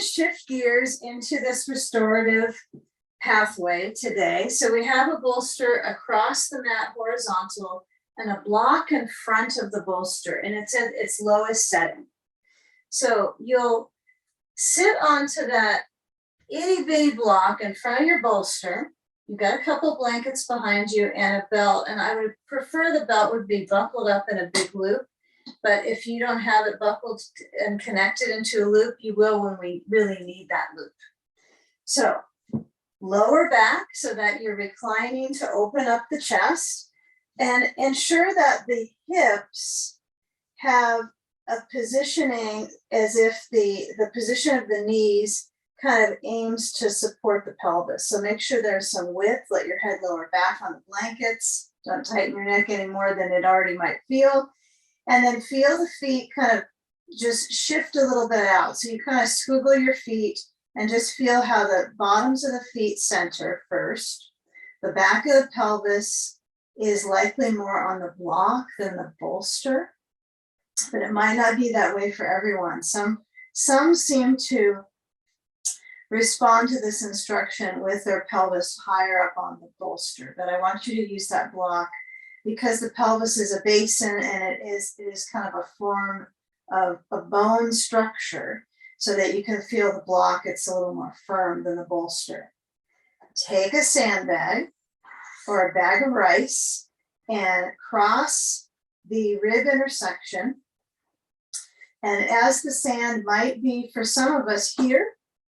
shift gears into this restorative pathway today. So we have a bolster across the mat horizontal and a block in front of the bolster, and it's at its lowest setting. So you'll sit onto that itty bitty block in front of your bolster. You've got a couple blankets behind you and a belt, and I would prefer the belt would be buckled up in a big loop. But if you don't have it buckled and connected into a loop, you will when we really need that loop. So lower back so that you're reclining to open up the chest, and ensure that the hips have a positioning as if the position of the knees kind of aims to support the pelvis. So make sure there's some width, let your head lower back on the blankets. Don't tighten your neck any more than it already might feel. And then feel the feet kind of just shift a little bit out. So you kind of squiggle your feet and just feel how the bottoms of the feet center first. The back of the pelvis is likely more on the block than the bolster, but it might not be that way for everyone. Some seem to respond to this instruction with their pelvis higher up on the bolster, but I want you to use that block because the pelvis is a basin and it is kind of a form of a bone structure so that you can feel the block. It's a little more firm than the bolster. Take a sandbag or a bag of rice and cross the rib intersection. And as the sand might be for some of us here,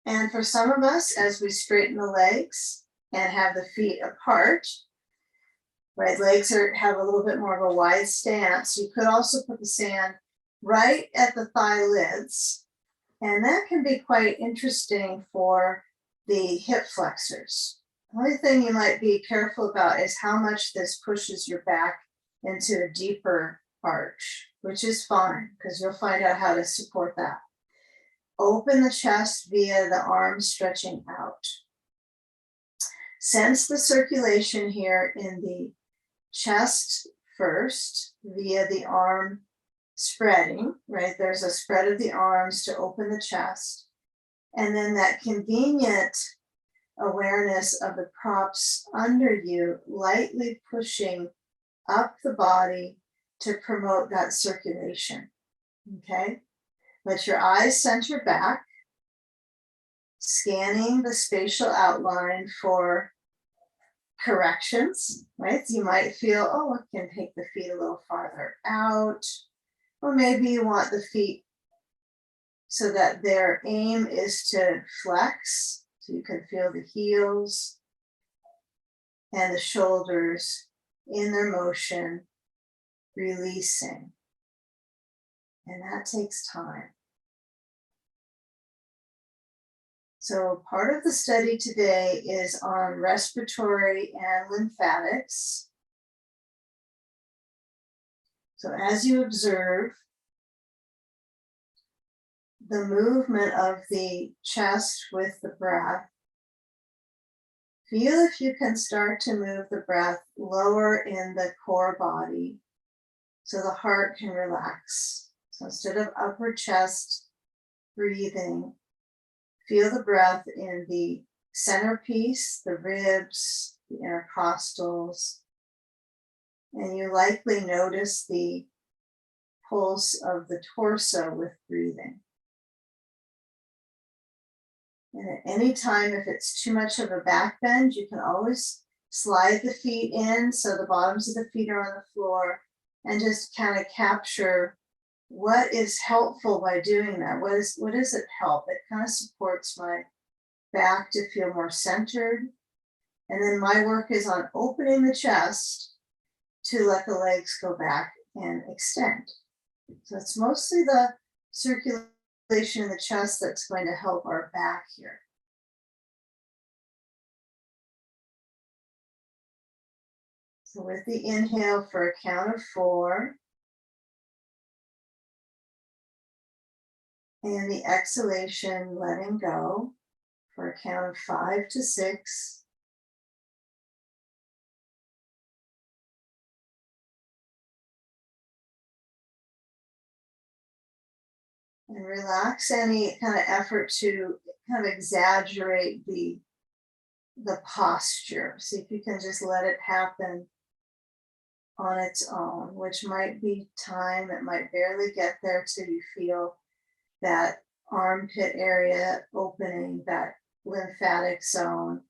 and for some of us as we straighten the legs and have the feet apart, right? Legs have a little bit more of a wide stance. You could also put the sand right at the thigh lids, and that can be quite interesting for the hip flexors. The only thing you might be careful about is how much this pushes your back into a deeper arch, which is fine because you'll find out how to support that. Open the chest via the arms stretching out. Sense the circulation here in the chest first via the arm spreading, right? There's a spread of the arms to open the chest. And then that convenient awareness of the props under you, lightly pushing up the body to promote that circulation, okay? Let your eyes center back, scanning the spatial outline for corrections, right? So you might feel, oh, I can take the feet a little farther out, or maybe you want the feet so that their aim is to flex, so you can feel the heels and the shoulders in their motion, releasing. And that takes time. So part of the study today is on respiratory and lymphatics. So as you observe the movement of the chest with the breath, feel if you can start to move the breath lower in the core body so the heart can relax. So instead of upper chest breathing, feel the breath in the centerpiece, the ribs, the intercostals, and you likely notice the pulse of the torso with breathing. And at any time, if it's too much of a back bend, you can always slide the feet in so the bottoms of the feet are on the floor and just kind of capture what is helpful by doing that. What does it help? It kind of supports my back to feel more centered. And then my work is on opening the chest to let the legs go back and extend. So it's mostly the circulation in the chest that's going to help our back here. So with the inhale for a count of 4, and the exhalation, letting go for a count of 5 to 6. And relax any kind of effort to kind of exaggerate the posture. See if you can just let it happen on its own, which might be time. It might barely get there till you feel that armpit area opening, that lymphatic zone.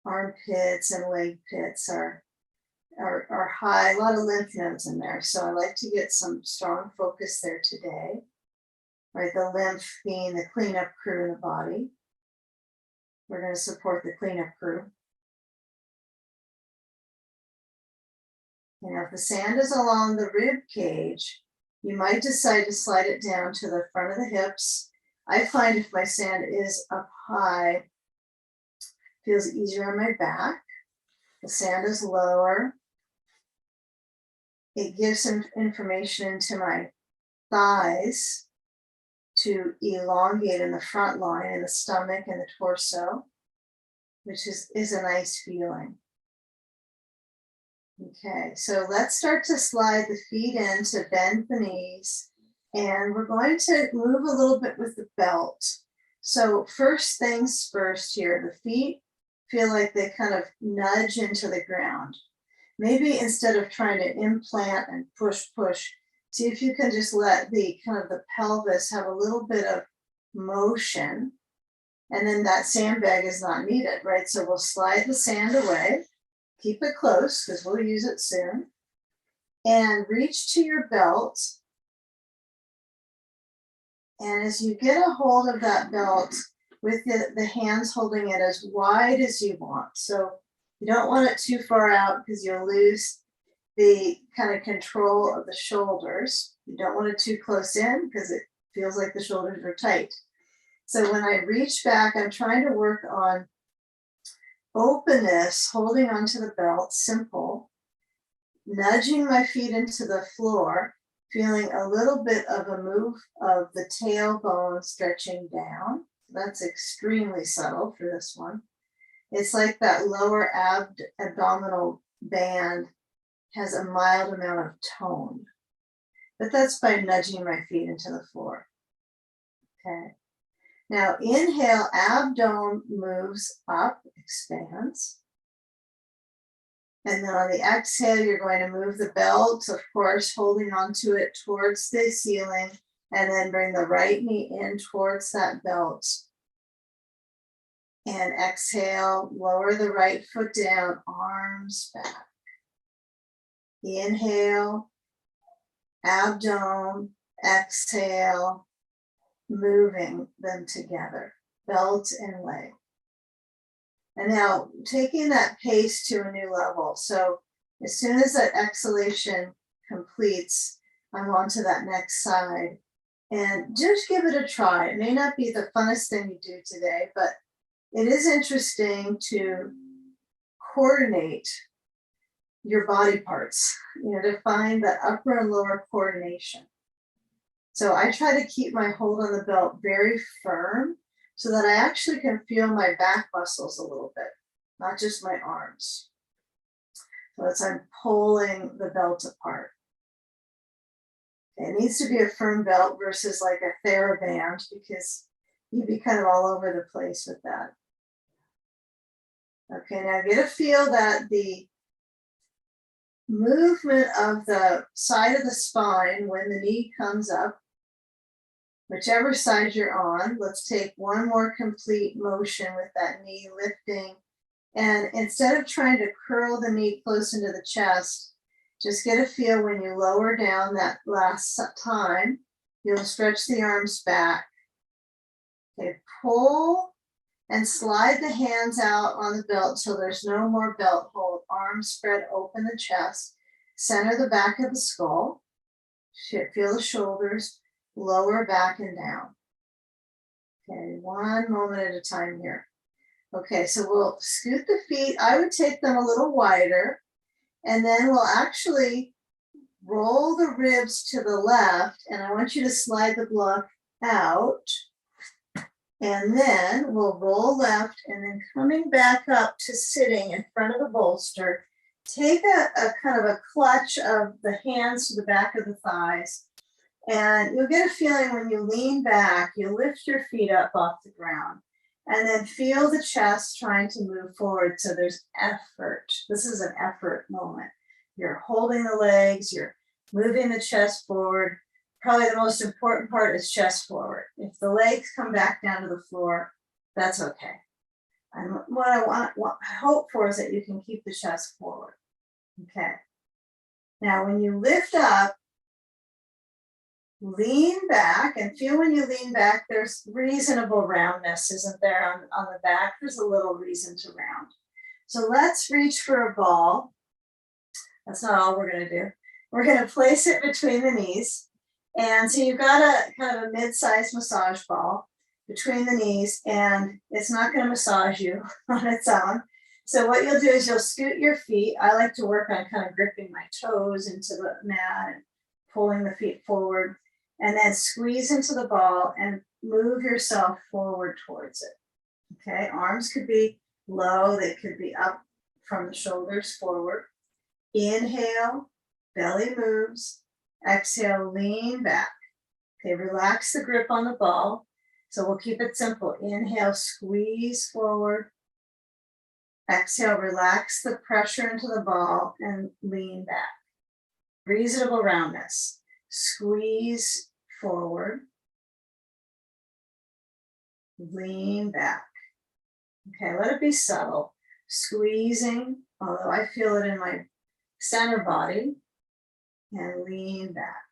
Armpits and leg pits are high, a lot of lymph nodes in there. So I like to get some strong focus there today. Right, the lymph being the cleanup crew in the body. We're going to support the cleanup crew. You know, if the sand is along the rib cage, you might decide to slide it down to the front of the hips. I find if my sand is up high, feels easier on my back. The sand is lower. It gives some information into my thighs to elongate in the front line, in the stomach and the torso, which is a nice feeling. Okay, so let's start to slide the feet in to bend the knees, and we're going to move a little bit with the belt. So first things first here, the feet feel like they kind of nudge into the ground. Maybe instead of trying to implant and push, see if you can just let the kind of the pelvis have a little bit of motion, and then that sandbag is not needed, right? So we'll slide the sand away, keep it close because we'll use it soon, and reach to your belt. And as you get a hold of that belt with the hands holding it as wide as you want. So you don't want it too far out because you'll lose the kind of control of the shoulders. You don't want it too close in because it feels like the shoulders are tight. So when I reach back, I'm trying to work on openness, holding onto the belt, simple, nudging my feet into the floor, feeling a little bit of a move of the tailbone stretching down. That's extremely subtle for this one. It's like that lower abdominal band has a mild amount of tone, but that's by nudging my feet into the floor. Okay. Now inhale, abdomen moves up, expands. And then on the exhale, you're going to move the belt, of course, holding onto it towards the ceiling, and then bring the right knee in towards that belt. And exhale, lower the right foot down, arms back. Inhale, abdomen, exhale, moving them together, belt and leg. And now taking that pace to a new level. So as soon as that exhalation completes, I'm on to that next side. And just give it a try. It may not be the funnest thing you do today, but it is interesting to coordinate your body parts, to find the upper and lower coordination. So I try to keep my hold on the belt very firm so that I actually can feel my back muscles a little bit, not just my arms. So as I'm pulling the belt apart. It needs to be a firm belt versus like a TheraBand because you'd be kind of all over the place with that. Okay, now get a feel that the movement of the side of the spine when the knee comes up, whichever side you're on, let's take one more complete motion with that knee lifting. And instead of trying to curl the knee close into the chest, just get a feel when you lower down that last time, you'll stretch the arms back. Okay, pull and slide the hands out on the belt till there's no more belt hold. Arms spread open the chest, center the back of the skull, feel the shoulders, lower back and down. Okay, one moment at a time here. Okay, so we'll scoot the feet. I would take them a little wider, and then we'll actually roll the ribs to the left, and I want you to slide the block out. And then we'll roll left, and then coming back up to sitting in front of the bolster, take a kind of a clutch of the hands to the back of the thighs, And you'll get a feeling when you lean back, you lift your feet up off the ground and then feel the chest trying to move forward. So there's effort. This is an effort moment. You're holding the legs, you're moving the chest forward. Probably the most important part is chest forward. If the legs come back down to the floor, that's okay. And what I hope for is that you can keep the chest forward. Okay. Now, when you lift up, lean back and feel when you lean back, there's reasonable roundness, isn't there? On the back, there's a little reason to round. So let's reach for a ball. That's not all we're going to do. We're going to place it between the knees. And so you've got a kind of a mid-sized massage ball between the knees, and it's not going to massage you on its own. So what you'll do is you'll scoot your feet. I like to work on kind of gripping my toes into the mat and pulling the feet forward, and then squeeze into the ball and move yourself forward towards it. Okay, arms could be low, they could be up from the shoulders forward. Inhale, belly moves. Exhale, lean back. Okay, relax the grip on the ball. So we'll keep it simple. Inhale, squeeze forward. Exhale, relax the pressure into the ball and lean back. Reasonable roundness. Squeeze forward. Lean back. Okay, let it be subtle. Squeezing, although I feel it in my center body, and lean back.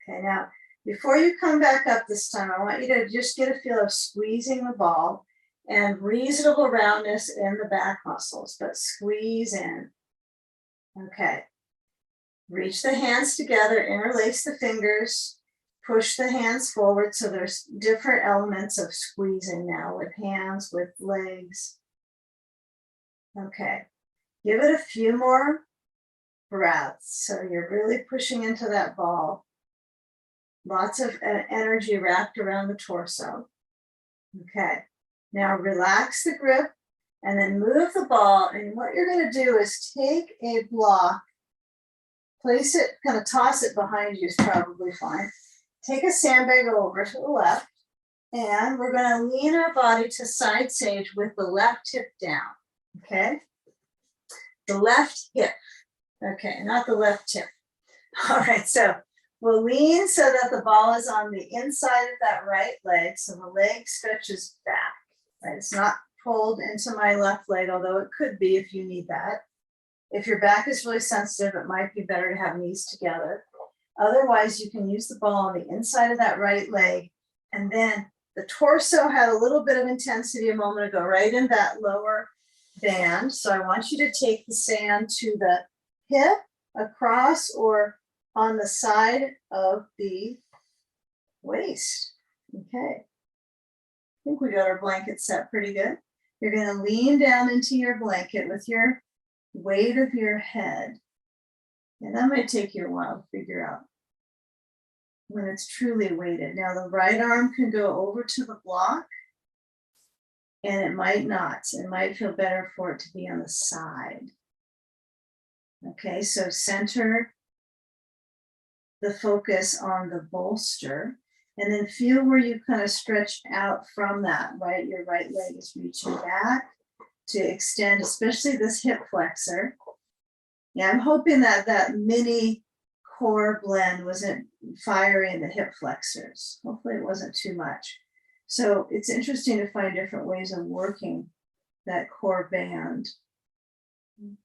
Okay, now before you come back up this time, I want you to just get a feel of squeezing the ball and reasonable roundness in the back muscles, but squeeze in. Okay. Reach the hands together, interlace the fingers, push the hands forward. So there's different elements of squeezing now with hands, with legs. Okay. Give it a few more breaths. So you're really pushing into that ball. Lots of energy wrapped around the torso. Okay. Now relax the grip and then move the ball. And what you're going to do is take a block, place it, kind of toss it behind you is probably fine. Take a sandbag over to the left, and we're going to lean our body to side sage with the left hip down. Okay. The left hip. Okay, not the left hip. All right, so we'll lean so that the ball is on the inside of that right leg. So the leg stretches back. Right? It's not pulled into my left leg, although it could be if you need that. If your back is really sensitive, it might be better to have knees together. Otherwise, you can use the ball on the inside of that right leg. And then the torso had a little bit of intensity a moment ago, right in that lower band. So I want you to take the sand to the hip, across, or on the side of the waist. Okay. I think we got our blanket set pretty good. You're going to lean down into your blanket with your weight of your head. And that might take you a while to figure out when it's truly weighted. Now the right arm can go over to the block, and it might not. It might feel better for it to be on the side. Okay, so center the focus on the bolster, and then feel where you kind of stretch out from that, right? Your right leg is reaching back to extend, especially this hip flexor. Yeah, I'm hoping that that mini core blend wasn't firing the hip flexors. Hopefully it wasn't too much. So it's interesting to find different ways of working that core band.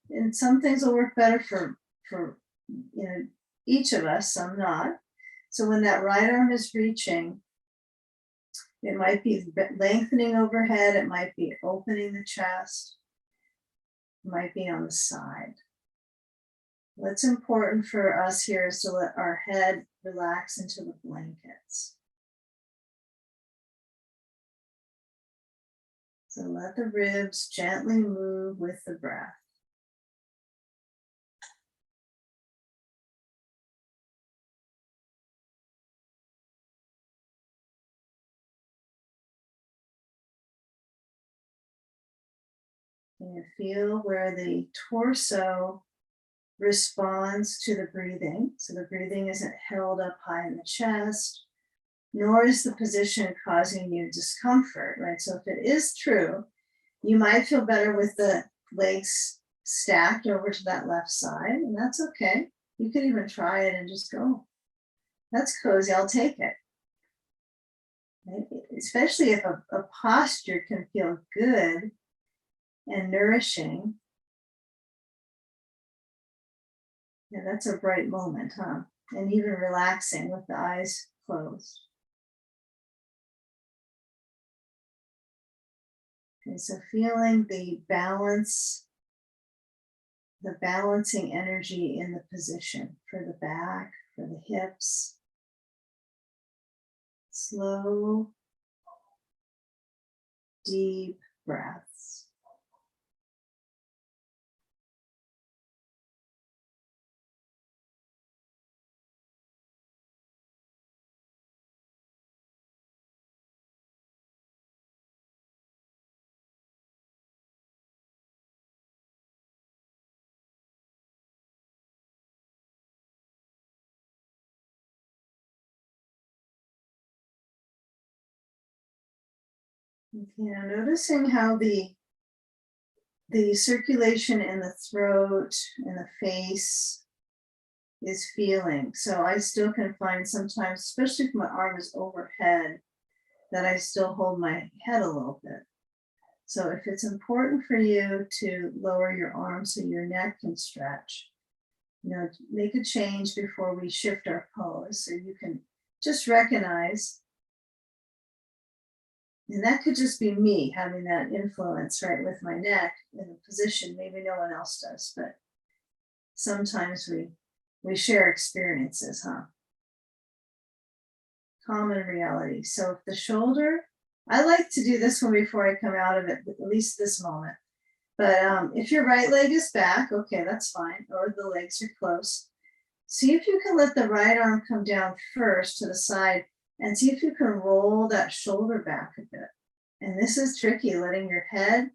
And some things will work better for each of us, some not. So when that right arm is reaching, it might be lengthening overhead, it might be opening the chest, it might be on the side. What's important for us here is to let our head relax into the blankets. So let the ribs gently move with the breath. And feel where the torso responds to the breathing. So the breathing isn't held up high in the chest, nor is the position causing you discomfort, right? So if it is true, you might feel better with the legs stacked over to that left side, and that's okay. You could even try it and just go, that's cozy, I'll take it. Right? Especially if a posture can feel good and nourishing. Yeah, that's a bright moment, huh? And even relaxing with the eyes closed. Okay, so feeling the balance, the balancing energy in the position for the back, for the hips. Slow, deep breaths. Okay, now noticing how the circulation in the throat and the face is feeling. So I still can find sometimes, especially if my arm is overhead, that I still hold my head a little bit. So if it's important for you to lower your arms so your neck can stretch, make a change before we shift our pose. So you can just recognize, and that could just be me having that influence, right, with my neck in the position. Maybe no one else does, but sometimes we share experiences, huh? Common reality. So if the shoulder, I like to do this one before I come out of it, at least this moment. But if your right leg is back, okay, that's fine, or the legs are close. See if you can let the right arm come down first to the side and see if you can roll that shoulder back a bit. And this is tricky, letting your head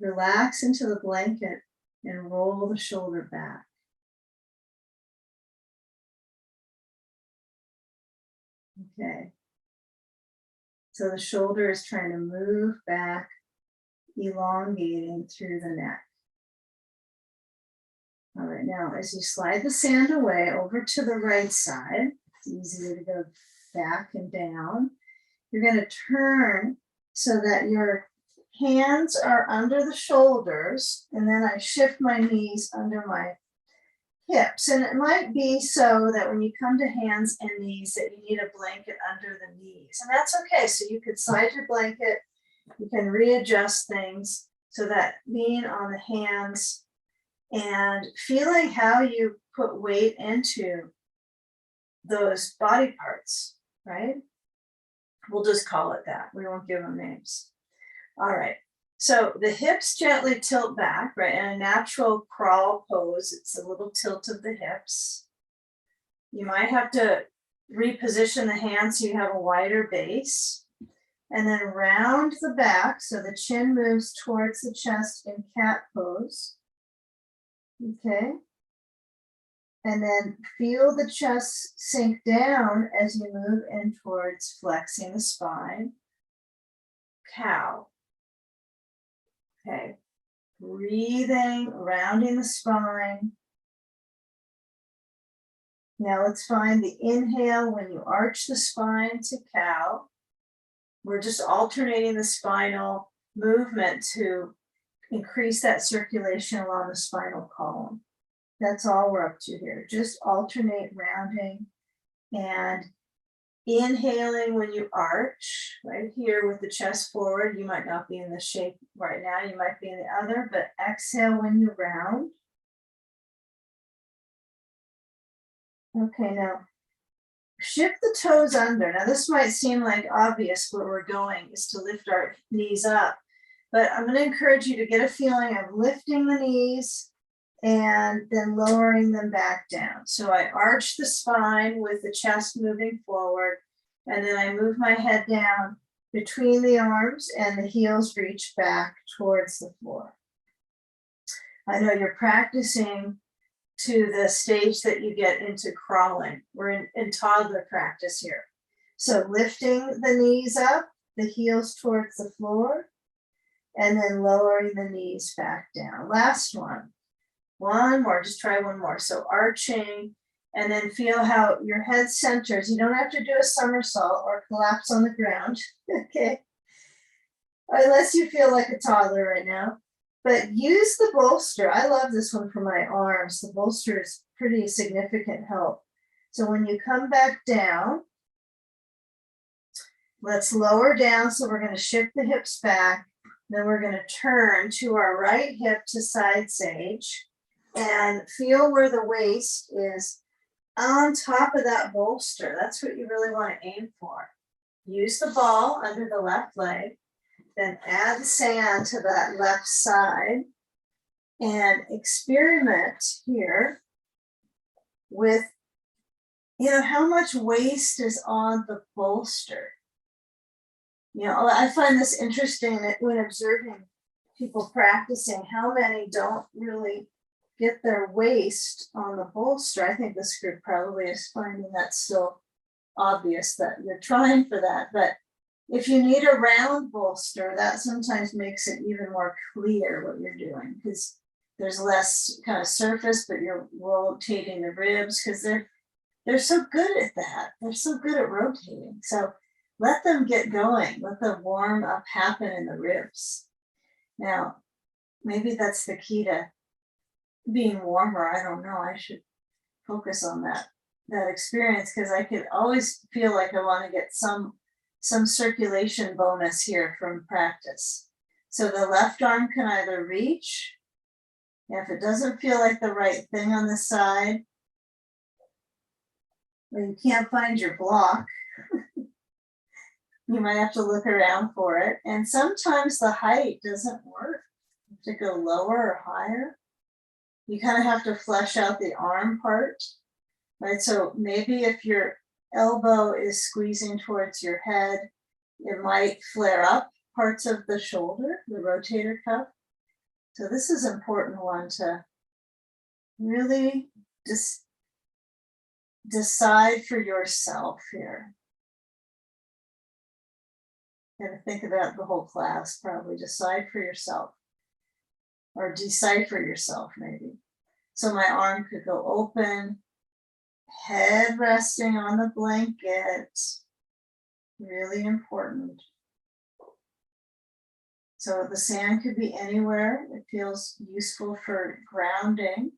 relax into the blanket and roll the shoulder back. Okay. So the shoulder is trying to move back, elongating through the neck. All right, now as you slide the sand away over to the right side, it's easy to go back and down. You're going to turn so that your hands are under the shoulders, and then I shift my knees under my hips. And it might be so that when you come to hands and knees that you need a blanket under the knees. And that's okay. So you could slide your blanket, you can readjust things so that being on the hands and feeling how you put weight into those body parts, right? We'll just call it that. We won't give them names. All right. So the hips gently tilt back, right? In a natural crawl pose, it's a little tilt of the hips. You might have to reposition the hands so you have a wider base. And then round the back so the chin moves towards the chest in cat pose. Okay. And then feel the chest sink down as you move in towards flexing the spine. Cow. Okay. Breathing, rounding the spine. Now let's find the inhale when you arch the spine to cow. We're just alternating the spinal movement to increase that circulation along the spinal column. That's all we're up to here. Just alternate rounding and inhaling when you arch, right here with the chest forward. You might not be in the shape right now, you might be in the other, but exhale when you round. Okay, now shift the toes under. Now this might seem like obvious where we're going is to lift our knees up, but I'm going to encourage you to get a feeling of lifting the knees and then lowering them back down. So I arch the spine with the chest moving forward, and then I move my head down between the arms and the heels reach back towards the floor. I know you're practicing to the stage that you get into crawling. We're in toddler practice here. So lifting the knees up, the heels towards the floor, and then lowering the knees back down. Last one. One more, just try one more. So arching, and then feel how your head centers. You don't have to do a somersault or collapse on the ground, okay? Unless you feel like a toddler right now. But use the bolster. I love this one for my arms. The bolster is pretty significant help. So when you come back down, let's lower down. So we're going to shift the hips back. Then we're going to turn to our right hip to side sage and feel where the waist is on top of that bolster. That's what you really want to aim for. Use the ball under the left leg, then add sand to that left side and experiment here with, how much waist is on the bolster. I find this interesting that when observing people practicing, how many don't really get their waist on the bolster. I think this group probably is finding that still obvious that you're trying for that. But if you need a round bolster, that sometimes makes it even more clear what you're doing, because there's less kind of surface, but you're rotating the ribs, because they're so good at that. They're so good at rotating. So let them get going. Let the warm up happen in the ribs. Now, maybe that's the key to being warmer. I don't know. I should focus on that experience, because I could always feel like I want to get some circulation bonus here from practice. So the left arm can either reach, if it doesn't feel like the right thing on the side, or you can't find your block, you might have to look around for it. And sometimes the height doesn't work. You have to go lower or higher. You kind of have to flesh out the arm part, right? So maybe if your elbow is squeezing towards your head, it might flare up parts of the shoulder, the rotator cuff. So this is an important one to really just decide for yourself here. You gotta think about the whole class, probably decide for yourself, or decipher yourself maybe. So my arm could go open, head resting on the blanket, really important. So the sand could be anywhere. It feels useful for grounding.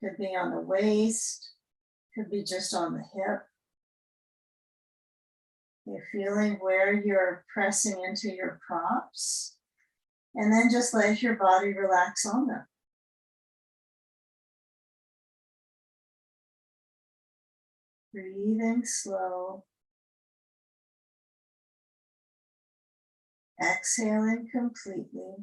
Could be on the waist, could be just on the hip. You're feeling where you're pressing into your props, and then just let your body relax on them. Breathing slow. Exhaling completely.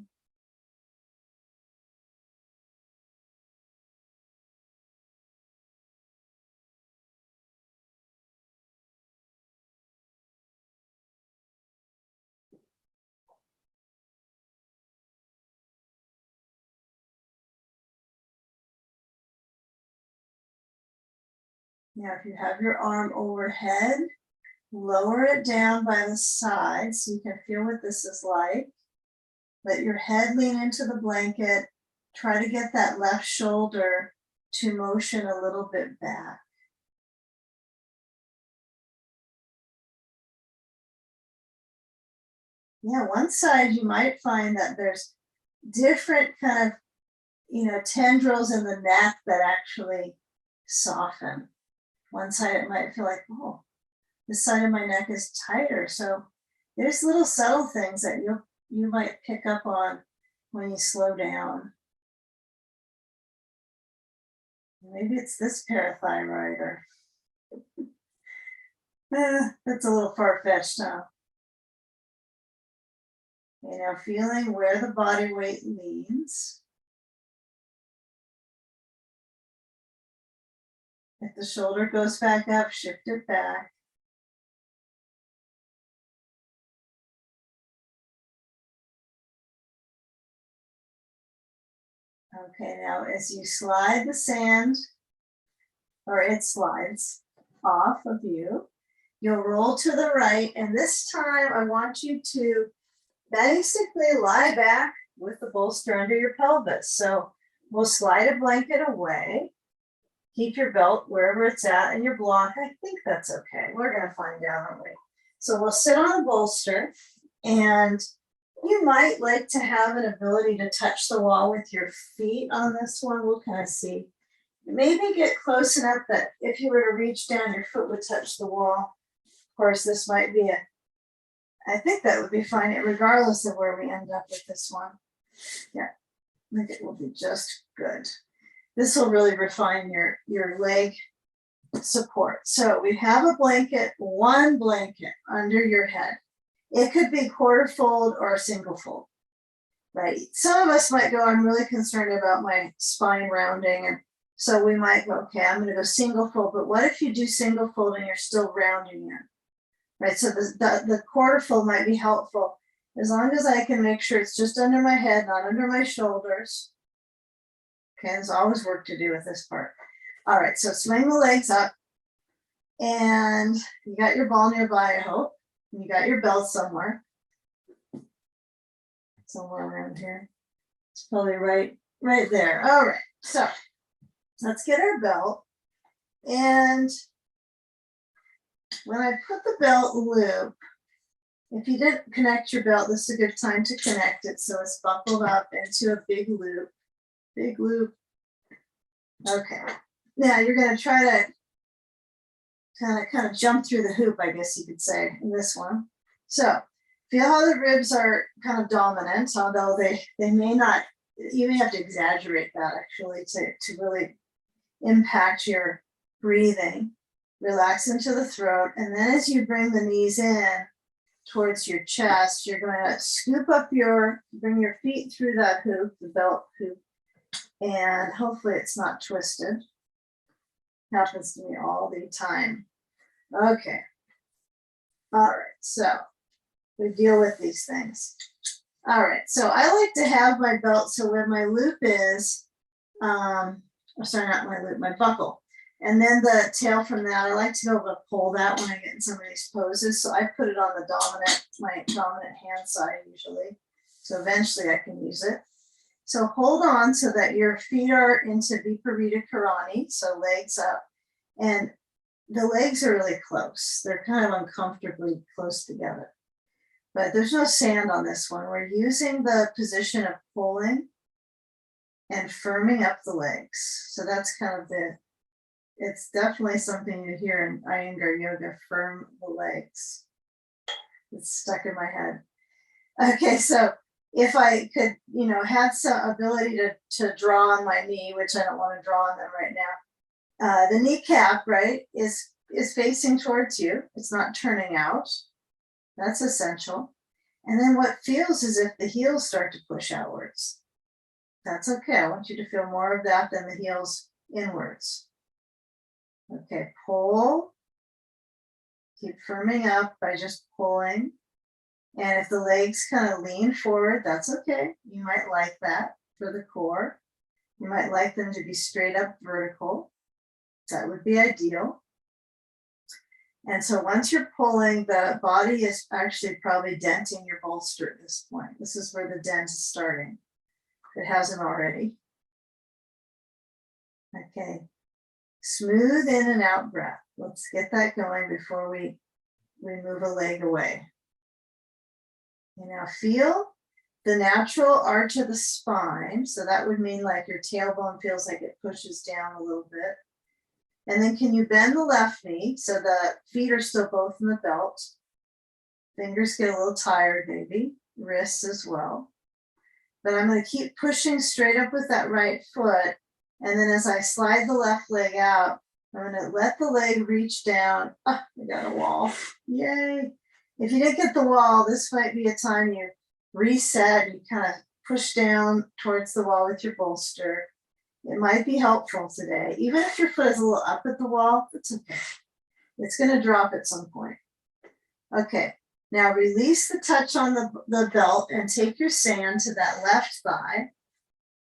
Now, if you have your arm overhead, lower it down by the side so you can feel what this is like. Let your head lean into the blanket. Try to get that left shoulder to motion a little bit back. Yeah, one side you might find that there's different kind of, tendrils in the neck that actually soften. One side it might feel like, oh, this side of my neck is tighter. So there's little subtle things that you might pick up on when you slow down. Maybe it's this parathyroid, or that's a little far-fetched, huh? Feeling where the body weight leans. If the shoulder goes back up, shift it back. Okay, now as you slide the sand, or it slides off of you, you'll roll to the right, and this time I want you to basically lie back with the bolster under your pelvis. So we'll slide a blanket away. Keep your belt wherever it's at and your block. I think that's okay. We're going to find out, aren't we? So we'll sit on the bolster, and you might like to have an ability to touch the wall with your feet on this one. We'll kind of see. Maybe get close enough that if you were to reach down, your foot would touch the wall. Of course, this might be I think that would be fine regardless of where we end up with this one. Yeah, I think it will be just good. This will really refine your leg support. So we have a blanket, one blanket under your head. It could be quarter fold or a single fold, right? Some of us might go, I'm really concerned about my spine rounding. And so we might go, okay, I'm going to go single fold. But what if you do single fold and you're still rounding in, right? So the quarter fold might be helpful as long as I can make sure it's just under my head, not under my shoulders. Okay, there's always work to do with this part. All right, so swing the legs up, and you got your ball nearby, I hope. You got your belt somewhere around here. It's probably right there. All right, so let's get our belt. And when I put the belt loop, if you didn't connect your belt, this is a good time to connect it so it's buckled up into a big loop. Big loop. Okay. Now you're going to try to kind of jump through the hoop, I guess you could say, in this one. So feel how the ribs are kind of dominant, although they may not, you may have to exaggerate that actually to really impact your breathing. Relax into the throat. And then as you bring the knees in towards your chest, you're going to scoop up bring your feet through that hoop, the belt hoop, and hopefully it's not twisted. Happens to me all the time. Okay. All right, so we deal with these things. All right, so I like to have my belt so where my loop is, sorry, not my loop, my buckle. And then the tail from that, I like to be able to pull that when I get in some of these poses. So I put it on my dominant hand side usually. So eventually I can use it. So hold on so that your feet are into Viparita Karani, so legs up. And the legs are really close. They're kind of uncomfortably close together. But there's no sand on this one. We're using the position of pulling and firming up the legs. So that's kind of it's definitely something you hear in Iyengar yoga, firm the legs. It's stuck in my head. Okay, so if I could, had some ability to draw on my knee, which I don't want to draw on them right now. The kneecap, right, is facing towards you. It's not turning out. That's essential. And then what feels as if the heels start to push outwards. That's okay. I want you to feel more of that than the heels inwards. Okay, pull. Keep firming up by just pulling. And if the legs kind of lean forward, that's okay. You might like that for the core. You might like them to be straight up vertical. That would be ideal. And so once you're pulling, the body is actually probably denting your bolster at this point. This is where the dent is starting. If it hasn't already. Okay. Smooth in and out breath. Let's get that going before we move a leg away. You now feel the natural arch of the spine. So that would mean like your tailbone feels like it pushes down a little bit. And then can you bend the left knee so the feet are still both in the belt? Fingers get a little tired maybe, wrists as well. But I'm going to keep pushing straight up with that right foot. And then as I slide the left leg out, I'm going to let the leg reach down. I got a wall. Yay. If you didn't get the wall, this might be a time you reset. You kind of push down towards the wall with your bolster. It might be helpful today. Even if your foot is a little up at the wall, it's okay. It's going to drop at some point. Okay. Now release the touch on the belt and take your sand to that left thigh.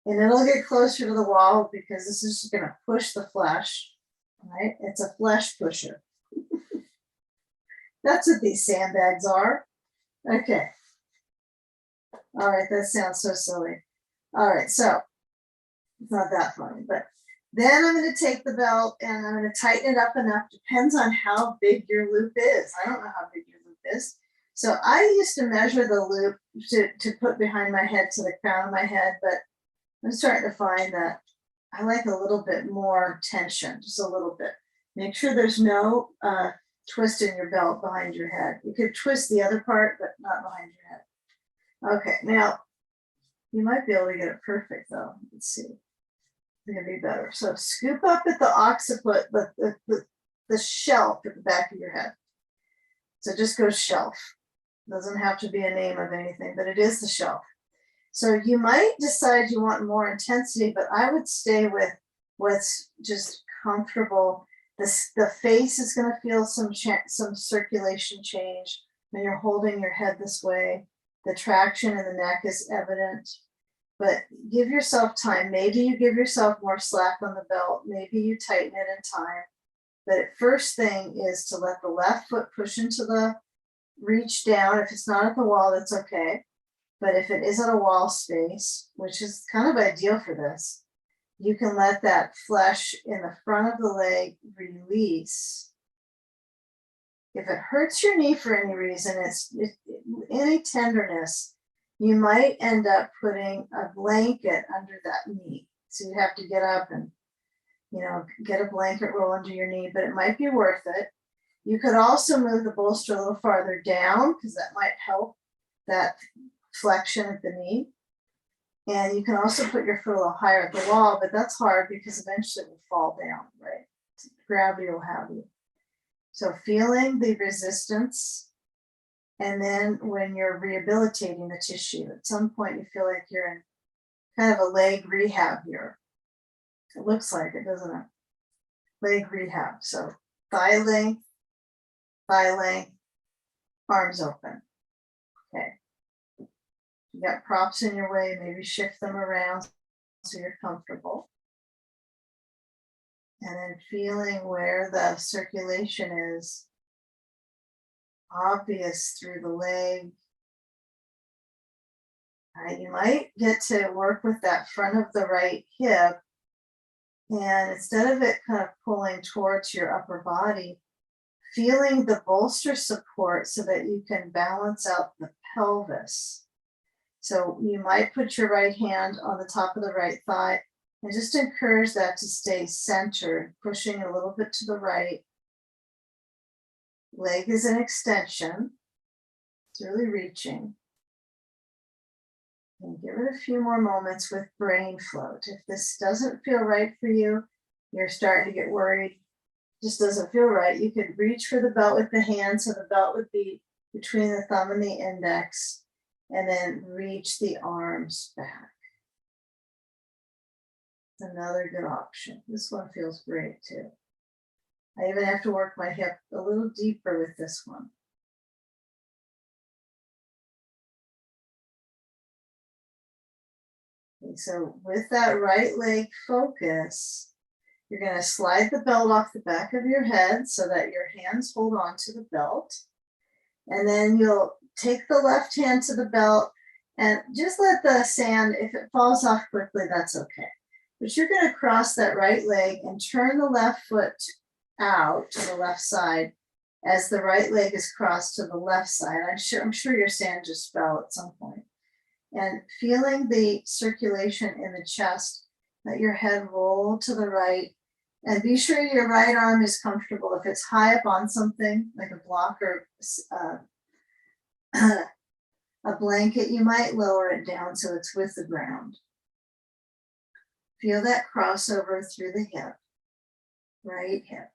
And it'll get closer to the wall because this is just gonna push the flesh, right? It's a flesh pusher. That's what these sandbags are. Okay. All right, that sounds so silly. All right, so it's not that funny, but then I'm gonna take the belt and I'm gonna tighten it up enough, depends on how big your loop is. I don't know how big your loop is. So I used to measure the loop to put behind my head to the crown of my head, but I'm starting to find that I like a little bit more tension, just a little bit. Make sure there's no twist in your belt behind your head. You could twist the other part, but not behind your head. Okay, now you might be able to get it perfect though. Let's see. It's gonna be better. So scoop up at the occiput, the shelf at the back of your head. So just go shelf. Doesn't have to be a name of anything, but it is the shelf. So you might decide you want more intensity, but I would stay with what's just comfortable. The face is going to feel some circulation change when you're holding your head this way. The traction in the neck is evident, but give yourself time. Maybe you give yourself more slack on the belt. Maybe you tighten it in time. But first thing is to let the left foot push into the reach down. If it's not at the wall, that's okay. But if it is at a wall space, which is kind of ideal for this, you can let that flesh in the front of the leg release. If it hurts your knee for any reason, any tenderness, you might end up putting a blanket under that knee. So you have to get up and, get a blanket roll under your knee, but it might be worth it. You could also move the bolster a little farther down because that might help that flexion at the knee. And you can also put your foot a little higher at the wall, but that's hard because eventually it will fall down, right? Gravity will have you. So feeling the resistance, and then when you're rehabilitating the tissue, at some point you feel like you're in kind of a leg rehab here. It looks like it, doesn't it? Leg rehab. So thigh length, arms open. Okay. You got props in your way, maybe shift them around so you're comfortable. And then feeling where the circulation is obvious through the leg. All right, you might get to work with that front of the right hip. And instead of it kind of pulling towards your upper body, feeling the bolster support so that you can balance out the pelvis. So you might put your right hand on the top of the right thigh and just encourage that to stay centered, pushing a little bit to the right. Leg is an extension. It's really reaching. And give it a few more moments with brain float. If this doesn't feel right for you, you're starting to get worried, just doesn't feel right, you could reach for the belt with the hand, so the belt would be between the thumb and the index, and then reach the arms back. Another good option. This one feels great too. I even have to work my hip a little deeper with this one. Okay, so with that right leg focus, you're going to slide the belt off the back of your head so that your hands hold on to the belt. And then you'll take the left hand to the belt and just let the sand, if it falls off quickly, that's okay. But you're going to cross that right leg and turn the left foot out to the left side as the right leg is crossed to the left side. I'm sure your sand just fell at some point. And feeling the circulation in the chest, let your head roll to the right, and be sure your right arm is comfortable. If it's high up on something like a block or a blanket, you might lower it down so it's with the ground. Feel that crossover through the hip, right hip.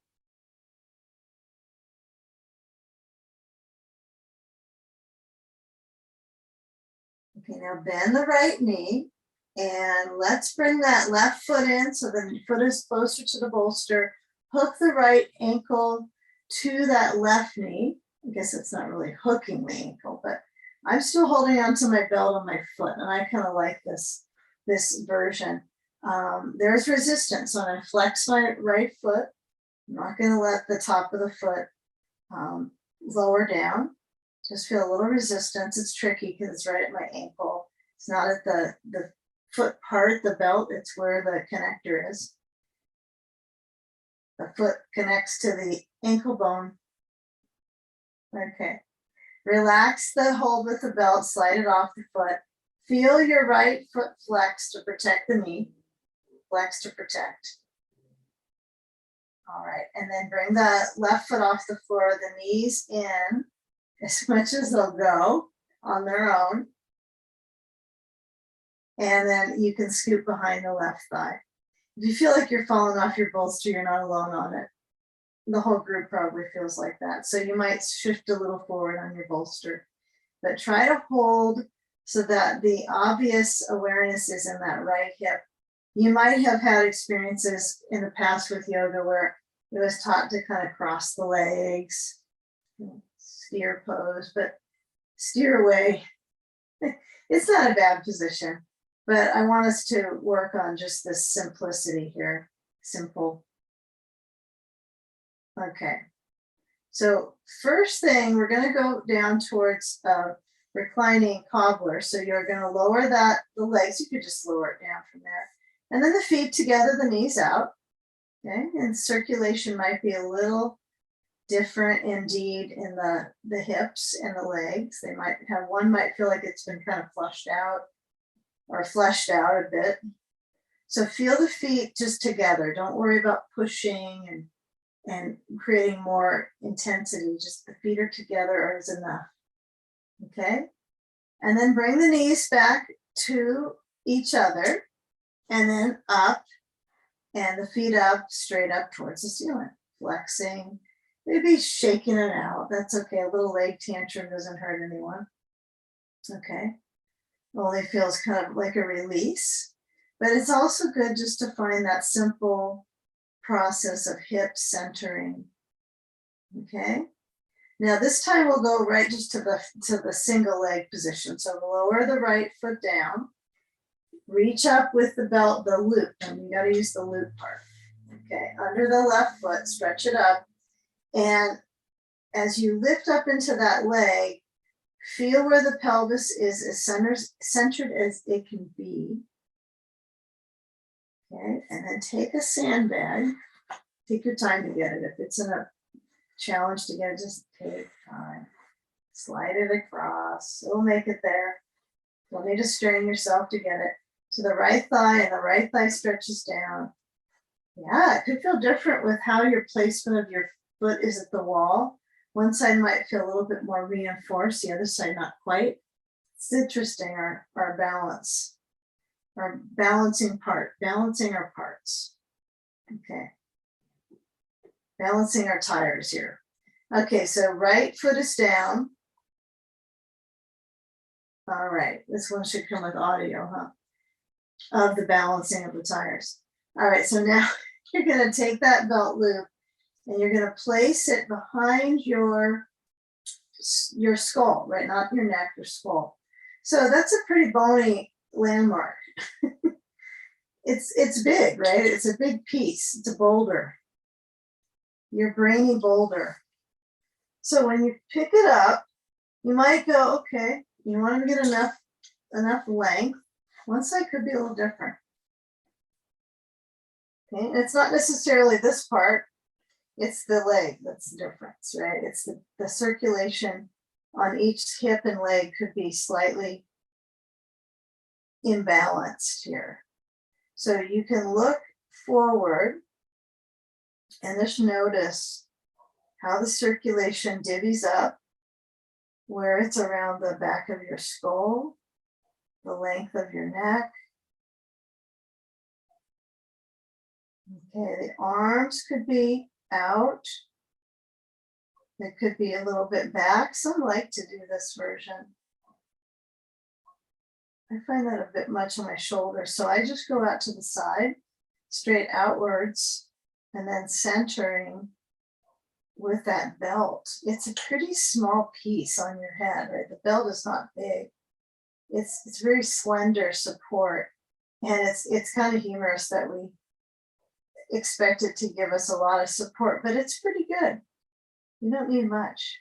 Okay, now bend the right knee and let's bring that left foot in so the foot is closer to the bolster. Hook the right ankle to that left knee. I guess it's not really hooking the ankle, but I'm still holding onto my belt on my foot, and I kind of like this this version. There's resistance. So I'm going to flex my right foot. I'm not going to let the top of the foot lower down. Just feel a little resistance. It's tricky because it's right at my ankle. It's not at the foot part, the belt, it's where the connector is. The foot connects to the ankle bone. Okay. Relax the hold with the belt, slide it off the foot. Feel your right foot flex to protect the knee. Flex to protect. All right, and then bring the left foot off the floor, the knees in as much as they'll go on their own. And then you can scoot behind the left thigh. If you feel like you're falling off your bolster, you're not alone on it. The whole group probably feels like that. So you might shift a little forward on your bolster, but try to hold so that the obvious awareness is in that right hip. You might have had experiences in the past with yoga where it was taught to kind of cross the legs, steer pose, but steer away. It's not a bad position, but I want us to work on just this simplicity here. Simple. Okay. So first thing, we're going to go down towards reclining cobbler. So you're going to lower the legs. You could just lower it down from there. And then the feet together, the knees out. Okay. And circulation might be a little different indeed in the hips and the legs. They might have, one might feel like it's been kind of flushed out or fleshed out a bit. So feel the feet just together. Don't worry about pushing and creating more intensity. Just the feet are together is enough. Okay. And then bring the knees back to each other and then up and the feet up, straight up towards the ceiling, flexing, maybe shaking it out. That's okay. A little leg tantrum doesn't hurt anyone. Okay. Only feels kind of like a release, but it's also good just to find that simple process of hip centering. Okay. Now this time we'll go right just to the single leg position. So lower the right foot down, reach up with the belt, the loop, and you got to use the loop part. Okay, under the left foot, stretch it up. And as you lift up into that leg, feel where the pelvis is as centered as it can be. Okay, and then take a sandbag. Take your time to get it. If it's in a challenge to get it, just take time. Slide it across. It'll make it there. You'll need to strain yourself to get it to the right thigh, and the right thigh stretches down. Yeah, it could feel different with how your placement of your foot is at the wall. One side might feel a little bit more reinforced, the other side not quite. It's interesting, our balance, our balancing our parts. Okay. Balancing our tires here. Okay, so right foot is down. All right, this one should come with audio, huh? Of the balancing of the tires. All right, so now you're going to take that belt loop and you're going to place it behind your skull, right? Not your neck, your skull. So that's a pretty bony landmark. It's big, right? It's a big piece. It's a boulder. Your brainy boulder. So when you pick it up, you might go, okay, you want to get enough length. One side could be a little different. Okay, and it's not necessarily this part, it's the leg that's the difference, right? It's the circulation on each hip and leg could be slightly imbalanced here. So you can look forward and just notice how the circulation divvies up, where it's around the back of your skull, the length of your neck. Okay, the arms could be out. They could be a little bit back. Some like to do this version. I find that a bit much on my shoulder, so I just go out to the side, straight outwards, and then centering with that belt. It's a pretty small piece on your head, right? The belt is not big. It's very slender support. And it's kind of humorous that we expect it to give us a lot of support, but it's pretty good. You don't need much.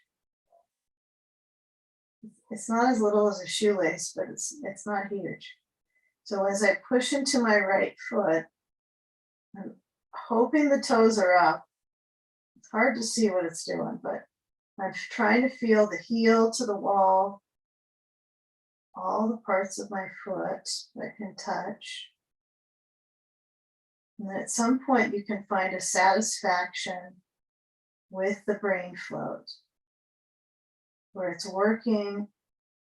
It's not as little as a shoelace, but it's not huge. So as I push into my right foot, I'm hoping the toes are up. It's hard to see what it's doing, but I'm trying to feel the heel to the wall, all the parts of my foot that can touch. And at some point you can find a satisfaction with the brain float, where it's working,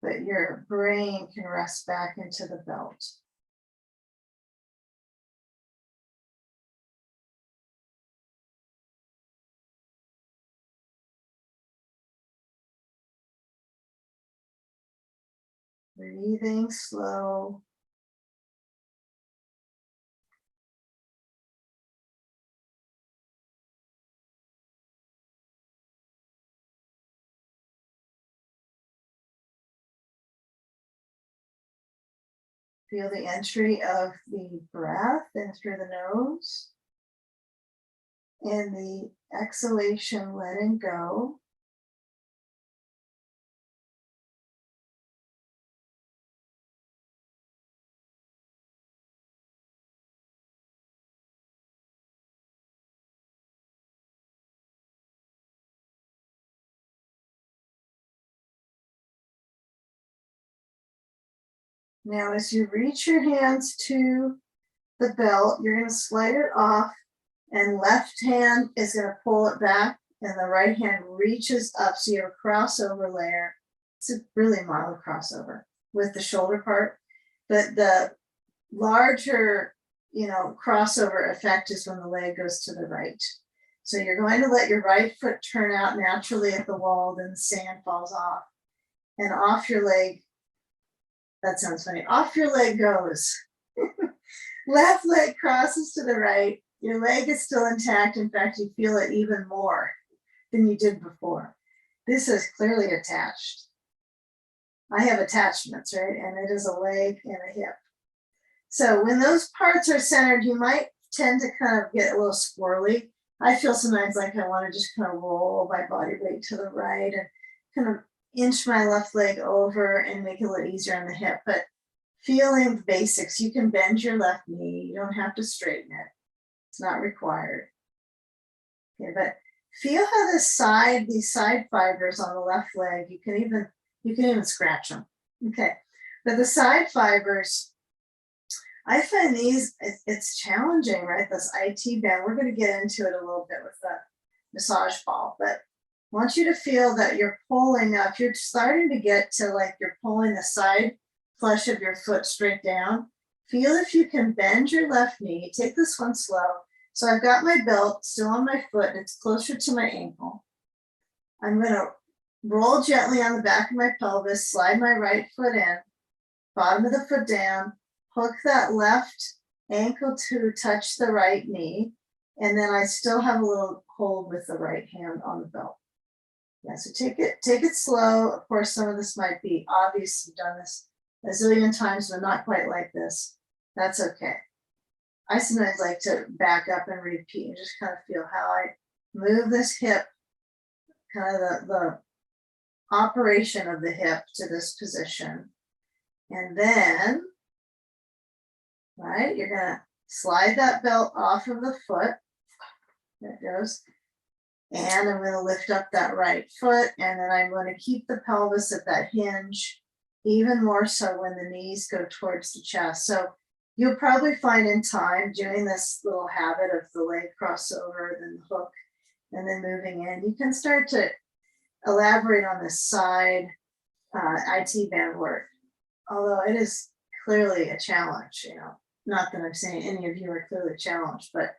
but your brain can rest back into the belt. Breathing slow. Feel the entry of the breath in through the nose and the exhalation, letting go. Now, as you reach your hands to the belt, you're going to slide it off, and left hand is going to pull it back, and the right hand reaches up. So you have a crossover layer. It's a really mild crossover with the shoulder part, but the larger, crossover effect is when the leg goes to the right. So you're going to let your right foot turn out naturally at the wall, then the sand falls off, and off your leg. That sounds funny. Off your leg goes. Left leg crosses to the right. Your leg is still intact. In fact, you feel it even more than you did before. This is clearly attached. I have attachments, right? And it is a leg and a hip. So when those parts are centered, you might tend to kind of get a little squirrely. I feel sometimes like I want to just kind of roll my body weight to the right and kind of inch my left leg over and make it a little easier on the hip. But feeling the basics, you can bend your left knee. You don't have to straighten it. It's not required. Okay, but feel how these side fibers on the left leg, you can even scratch them. Okay, but the side fibers, I find these, it's challenging, right? This IT band, we're going to get into it a little bit with the massage ball, but I want you to feel that you're pulling up. You're starting to get to like you're pulling the side flesh of your foot straight down. Feel if you can bend your left knee. Take this one slow. So I've got my belt still on my foot. It's closer to my ankle. I'm going to roll gently on the back of my pelvis, slide my right foot in, bottom of the foot down, hook that left ankle to touch the right knee, and then I still have a little hold with the right hand on the belt. Yeah, so take it slow. Of course, some of this might be obvious. You've done this a zillion times, but not quite like this. That's okay. I sometimes like to back up and repeat and just kind of feel how I move this hip, kind of the operation of the hip to this position. And then, right, you're gonna slide that belt off of the foot. There it goes. And I'm gonna lift up that right foot, and then I'm gonna keep the pelvis at that hinge, even more so when the knees go towards the chest. So you'll probably find in time doing this little habit of the leg crossover, then the hook, and then moving in, you can start to elaborate on this side IT band work. Although it is clearly a challenge, not that I'm saying any of you are clearly challenged, but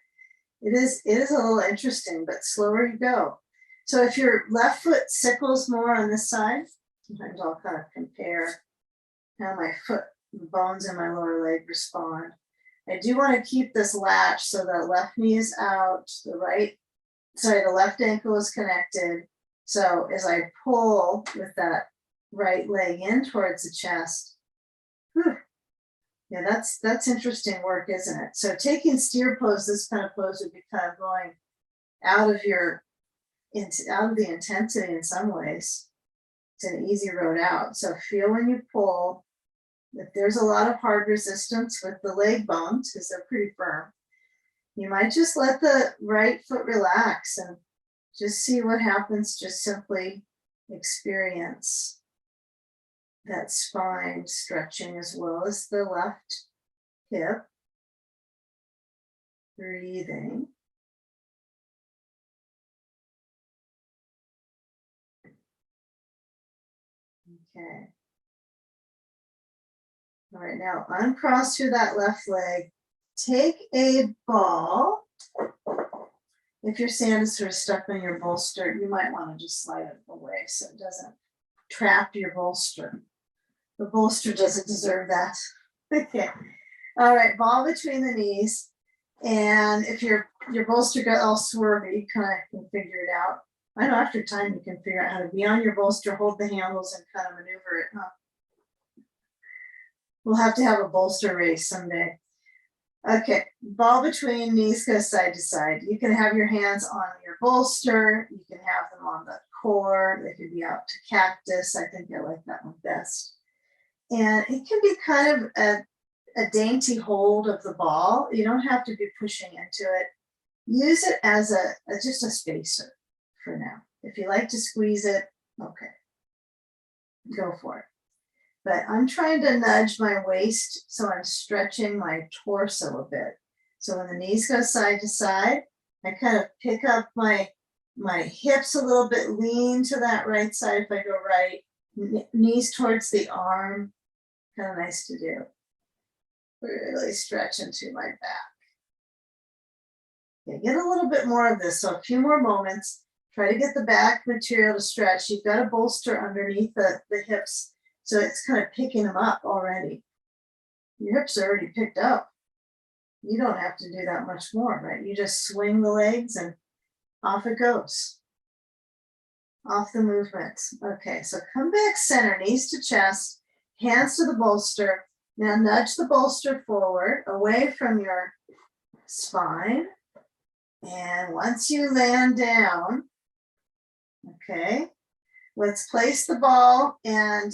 it is a little interesting, but slower you go. So if your left foot sickles more on this side, sometimes I'll kind of compare how my foot, the bones in my lower leg respond. I do want to keep this latch so that left knee is out, the left ankle is connected. So as I pull with that right leg in towards the chest, Yeah, that's interesting work, isn't it? So taking steer pose, this kind of pose would be kind of going out of your out of the intensity in some ways. It's an easy road out. So feel when you pull, if there's a lot of hard resistance with the leg bones, because they're pretty firm, you might just let the right foot relax and just see what happens. Just simply experience that spine stretching as well as the left hip. Breathing. Okay. All right, now uncross through that left leg. Take a ball. If your sand is sort of stuck on your bolster, you might want to just slide it away so it doesn't trap your bolster. The bolster doesn't deserve that. Okay. All right, ball between the knees. And if your bolster got all swervy, you kind of can figure it out. I know after time you can figure out how to be on your bolster, hold the handles, and kind of maneuver it. Huh? We'll have to have a bolster race someday. Okay, ball between knees goes side to side. You can have your hands on your bolster. You can have them on the core. They could be out to cactus. I think I like that one best. And it can be kind of a dainty hold of the ball. You don't have to be pushing into it. Use it as just a spacer for now. If you like to squeeze it, okay, go for it. But I'm trying to nudge my waist, so I'm stretching my torso a bit. So when the knees go side to side, I kind of pick up my hips a little bit, lean to that right side if I go right, knees towards the arm, kind of nice to do. Really stretch into my back. Okay, get a little bit more of this, so a few more moments. Try to get the back material to stretch. You've got a bolster underneath the hips, so it's kind of picking them up already. Your hips are already picked up. You don't have to do that much more, right? You just swing the legs and off it goes. Off the movement. Okay, so come back center, knees to chest, hands to the bolster. Now nudge the bolster forward, away from your spine. And once you land down, okay, let's place the ball and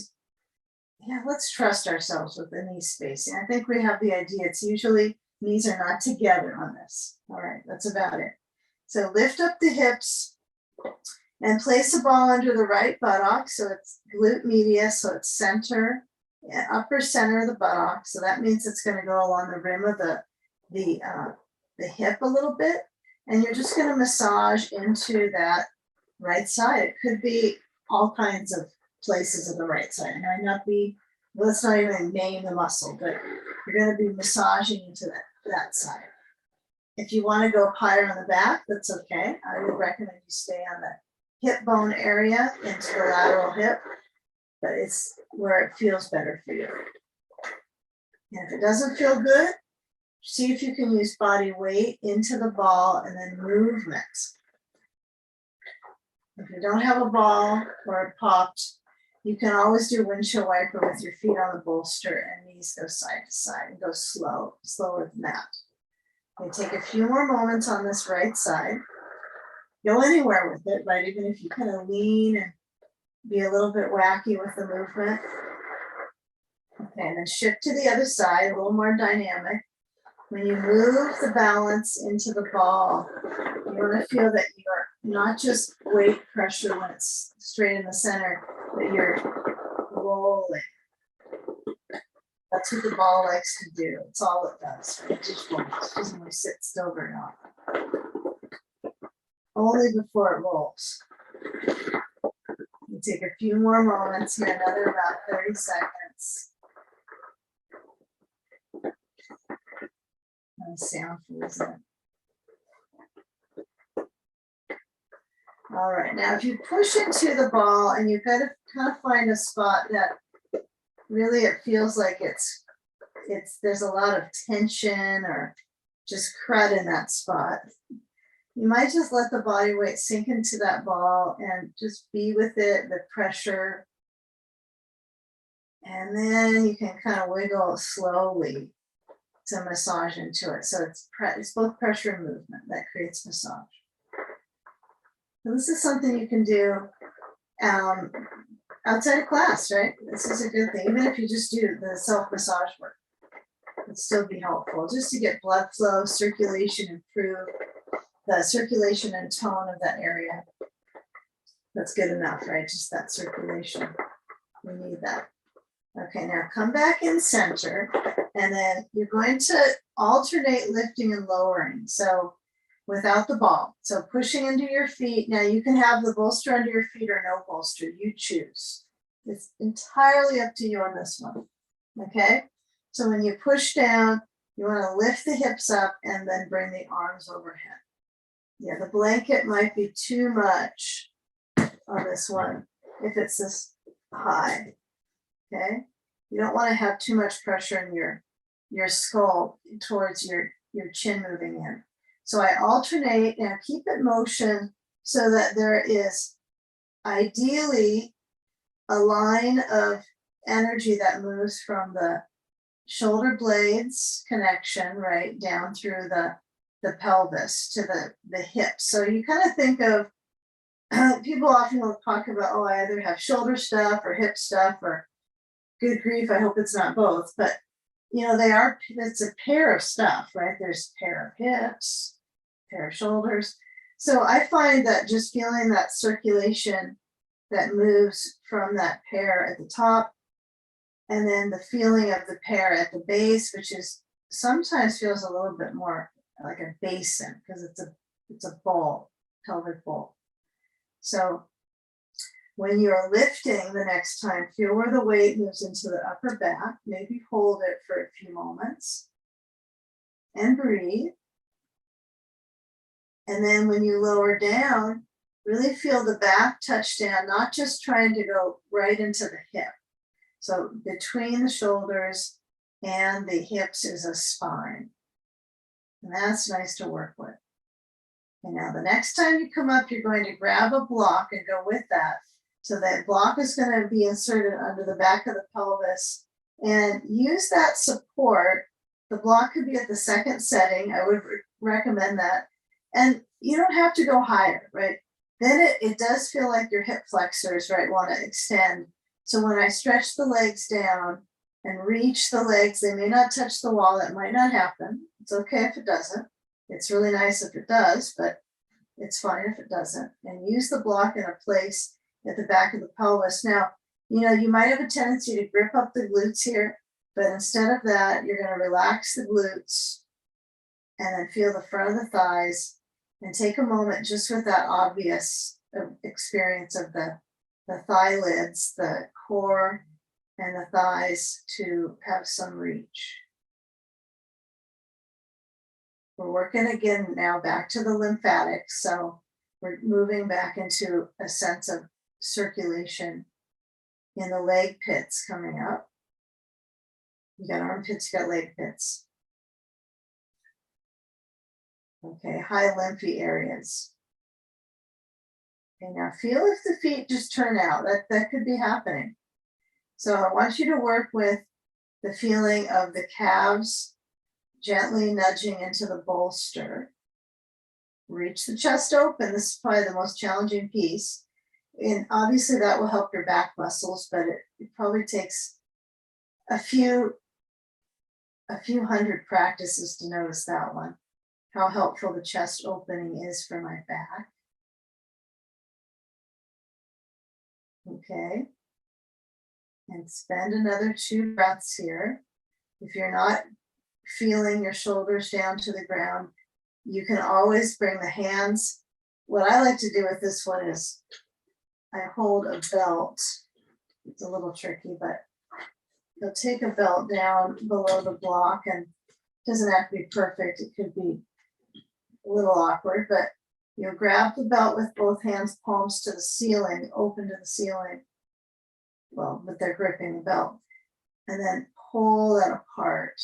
let's trust ourselves with the knee spacing. I think we have the idea. It's usually knees are not together on this. All right, that's about it. So lift up the hips and place the ball under the right buttock. So it's glute medius, so it's center, upper center of the buttock. So that means it's going to go along the rim of the hip a little bit. And you're just going to massage into that right side. It could be all kinds of places of the right side. It might not be, let's not even name the muscle, but you're going to be massaging into that side. If you want to go up higher on the back, that's okay. I would recommend you stay on the hip bone area into the lateral hip, but it's where it feels better for you. And if it doesn't feel good, see if you can use body weight into the ball and then movement. If you don't have a ball or it popped, you can always do windshield wiper with your feet on the bolster and knees go side to side and go slow, slower than that. Okay, take a few more moments on this right side. Go anywhere with it, right? Even if you kind of lean and be a little bit wacky with the movement. Okay, and then shift to the other side, a little more dynamic. When you move the balance into the ball, you want to feel that you're not just weight pressure when it's straight in the center, but you're rolling. That's what the ball likes to do. It's all it does. Right? It just rolls. It doesn't really sit still very often. Only before it rolls. You take a few more moments here, another about 30 seconds. And sound fools in. All right, now if you push into the ball and you've got to kind of find a spot that really it feels like there's a lot of tension or just crud in that spot, you might just let the body weight sink into that ball and just be with it, the pressure, And then you can kind of wiggle slowly to massage into it. So it's both pressure and movement that creates massage. So this is something you can do outside of class, right? This is a good thing. Even if you just do the self-massage work, it'd still be helpful just to get blood flow, circulation, improve the circulation and tone of that area. That's good enough, right? Just that circulation. We need that. Okay, now come back in center, and then you're going to alternate lifting and lowering. So without the ball. So pushing into your feet. Now you can have the bolster under your feet or no bolster. You choose. It's entirely up to you on this one. Okay. So when you push down, you want to lift the hips up and then bring the arms overhead. Yeah, the blanket might be too much on this one if it's this high. Okay. You don't want to have too much pressure in your skull towards your chin moving in. So I alternate. Now keep it motion so that there is ideally a line of energy that moves from the shoulder blades connection right down through the pelvis to the hips. So you kind of think of, people often will talk about, oh, I either have shoulder stuff or hip stuff, or good grief, I hope it's not both. But you know, it's a pair of stuff, right? There's a pair of hips, pair of shoulders. So I find that just feeling that circulation that moves from that pair at the top, and then the feeling of the pair at the base, which is sometimes feels a little bit more like a basin because it's a bowl, pelvic bowl. So when you're lifting the next time, feel where the weight moves into the upper back, maybe hold it for a few moments and breathe. And then when you lower down, really feel the back touch down, not just trying to go right into the hip. So between the shoulders and the hips is a spine. And that's nice to work with. And now the next time you come up, you're going to grab a block and go with that. So that block is going to be inserted under the back of the pelvis, and use that support. The block could be at the second setting. I would recommend that. And you don't have to go higher, right? Then it does feel like your hip flexors, right, want to extend. So when I stretch the legs down and reach the legs, they may not touch the wall. That might not happen. It's okay if it doesn't. It's really nice if it does, but it's fine if it doesn't. And use the block in a place at the back of the pelvis. Now, you know, you might have a tendency to grip up the glutes here, but instead of that, you're going to relax the glutes and then feel the front of the thighs and take a moment just with that obvious experience of the thigh lids, the core and the thighs to have some reach. We're working again now back to the lymphatics. So we're moving back into a sense of circulation in the leg pits coming up. You got armpits, you got leg pits. Okay, high lymphy areas. Okay, now feel if the feet just turn out. That could be happening. So I want you to work with the feeling of the calves gently nudging into the bolster. Reach the chest open. This is probably the most challenging piece. And obviously that will help your back muscles, but it probably takes a few hundred practices to notice that one, how helpful the chest opening is for my back. Okay. And spend another 2 breaths here. If you're not feeling your shoulders down to the ground, you can always bring the hands. What I like to do with this one is I hold a belt. It's a little tricky, but you'll take a belt down below the block, and it doesn't have to be perfect. It could be a little awkward, but you'll grab the belt with both hands, palms to the ceiling, open to the ceiling. Well, but they're gripping the belt, and then pull that apart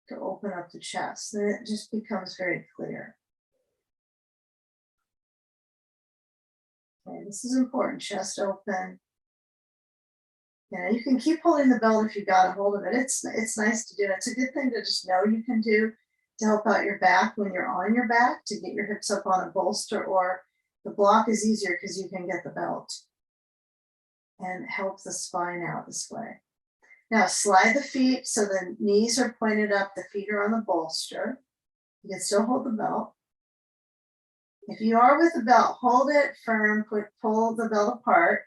to open up the chest. Then it just becomes very clear. Okay, this is important. Chest open. You can keep holding the belt if you got a hold of it. It's nice to do. It's a good thing to just know you can do to help out your back when you're on your back, to get your hips up on a bolster, or the block is easier because you can get the belt and help the spine out this way. Now slide the feet so the knees are pointed up, the feet are on the bolster. You can still hold the belt. If you are with the belt, hold it firm, pull the belt apart,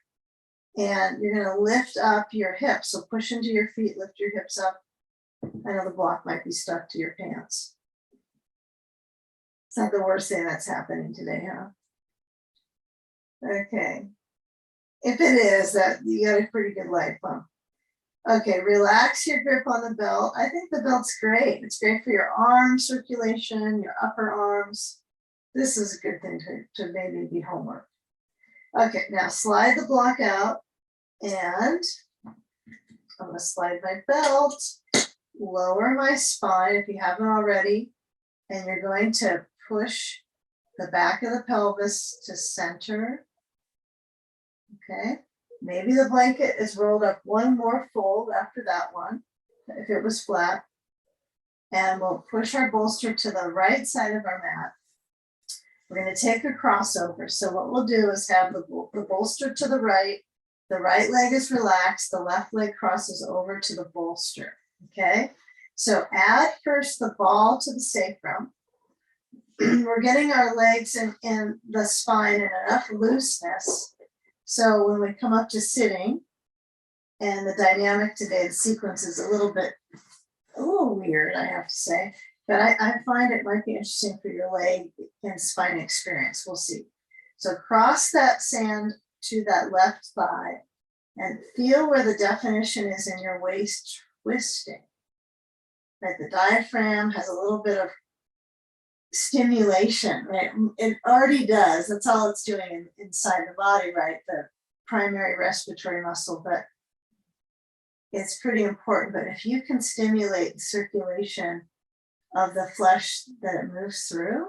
and you're going to lift up your hips. So push into your feet, lift your hips up. I know the block might be stuck to your pants. It's not the worst thing that's happening today, huh? Okay. If it is, that you got a pretty good leg pump. Okay, relax your grip on the belt. I think the belt's great. It's great for your arm circulation, your upper arms. This is a good thing to maybe be homework. Okay, now slide the block out, and I'm gonna slide my belt, lower my spine if you haven't already, and you're going to push the back of the pelvis to center. Okay, maybe the blanket is rolled up one more fold after that one, if it was flat. And we'll push our bolster to the right side of our mat. We're going to take a crossover. So what we'll do is have the bolster to the right leg is relaxed, the left leg crosses over to the bolster. Okay, so add first the ball to the sacrum. We're getting our legs in the spine and enough looseness. So when we come up to sitting, and the dynamic today, the sequence is a little weird, I have to say, but I find it might be interesting for your leg and spine experience. We'll see. So cross that sand to that left thigh and feel where the definition is in your waist twisting. Right, the diaphragm has a little bit of stimulation, right? It already does. That's all it's doing inside the body, right? The primary respiratory muscle, but it's pretty important. But if you can stimulate the circulation of the flesh that it moves through,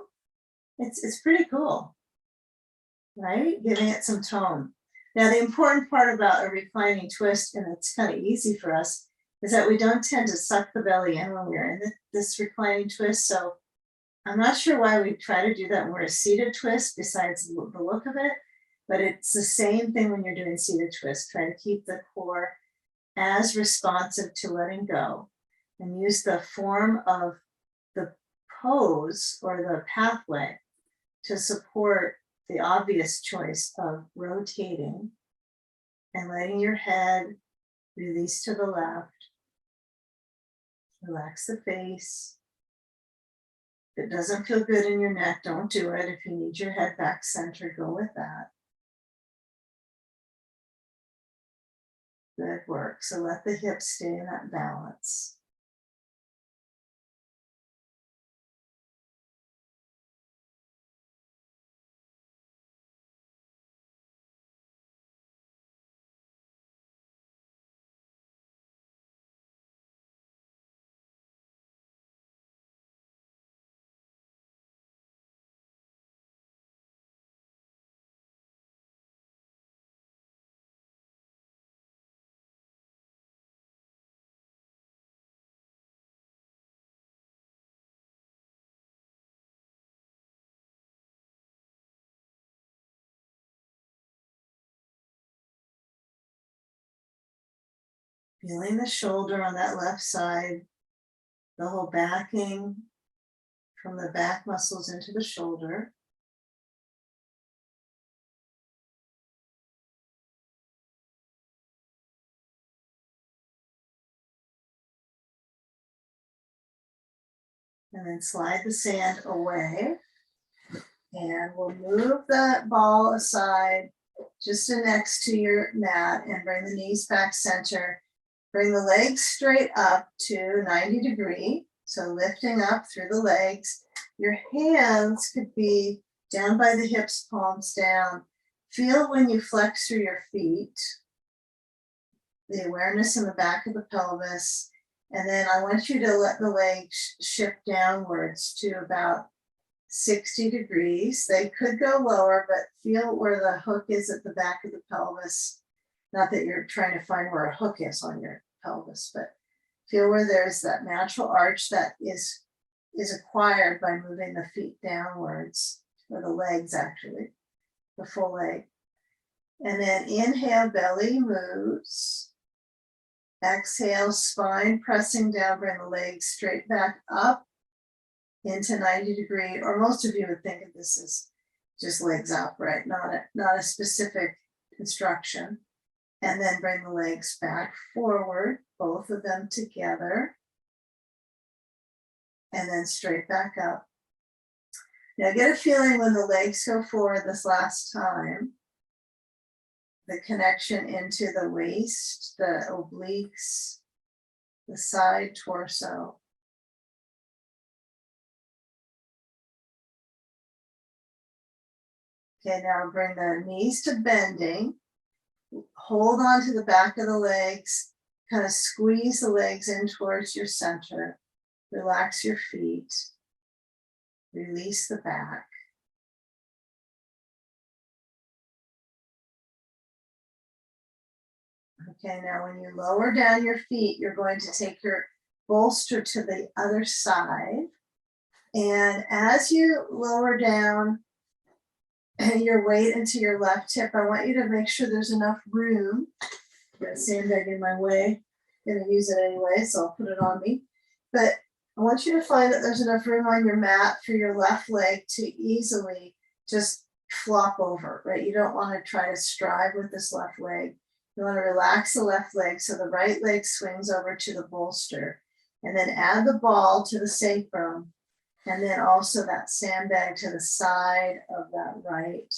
it's pretty cool, right? Giving it some tone. Now, the important part about a reclining twist, and it's kind of easy for us, is that we don't tend to suck the belly in when we're in this reclining twist. So I'm not sure why we try to do that when we're a seated twist, besides the look of it, but it's the same thing when you're doing seated twist. Try to keep the core as responsive to letting go, and use the form of the pose or the pathway to support the obvious choice of rotating and letting your head release to the left. Relax the face. If it doesn't feel good in your neck, don't do it. If you need your head back centered, go with that. Good work. So let the hips stay in that balance. Feeling the shoulder on that left side, the whole backing from the back muscles into the shoulder. And then slide the sand away. And we'll move the ball aside just next to your mat and bring the knees back center. Bring the legs straight up to 90 degrees. So lifting up through the legs. Your hands could be down by the hips, palms down. Feel when you flex through your feet, the awareness in the back of the pelvis. And then I want you to let the legs shift downwards to about 60 degrees. They could go lower, but feel where the hook is at the back of the pelvis. Not that you're trying to find where a hook is on your pelvis, but feel where there's that natural arch that is acquired by moving the feet downwards, or the legs actually, the full leg. And then inhale, belly moves. Exhale, spine pressing down, bring the legs straight back up into 90 degree, or most of you would think of this as just legs up, right? Not a specific construction. And then bring the legs back forward, both of them together. And then straight back up. Now get a feeling when the legs go forward this last time, the connection into the waist, the obliques, the side torso. Okay, now bring the knees to bending. Hold on to the back of the legs, kind of squeeze the legs in towards your center. Relax your feet. Release the back. Okay, now when you lower down your feet, you're going to take your bolster to the other side. And as you lower down your weight into your left hip, I want you to make sure there's enough room. Got a sandbag in my way. I'm gonna use it anyway, so I'll put it on me. But I want you to find that there's enough room on your mat for your left leg to easily just flop over, right? You don't want to try to strive with this left leg. You want to relax the left leg so the right leg swings over to the bolster, and then add the ball to the sacrum, and then also that sandbag to the side of that right.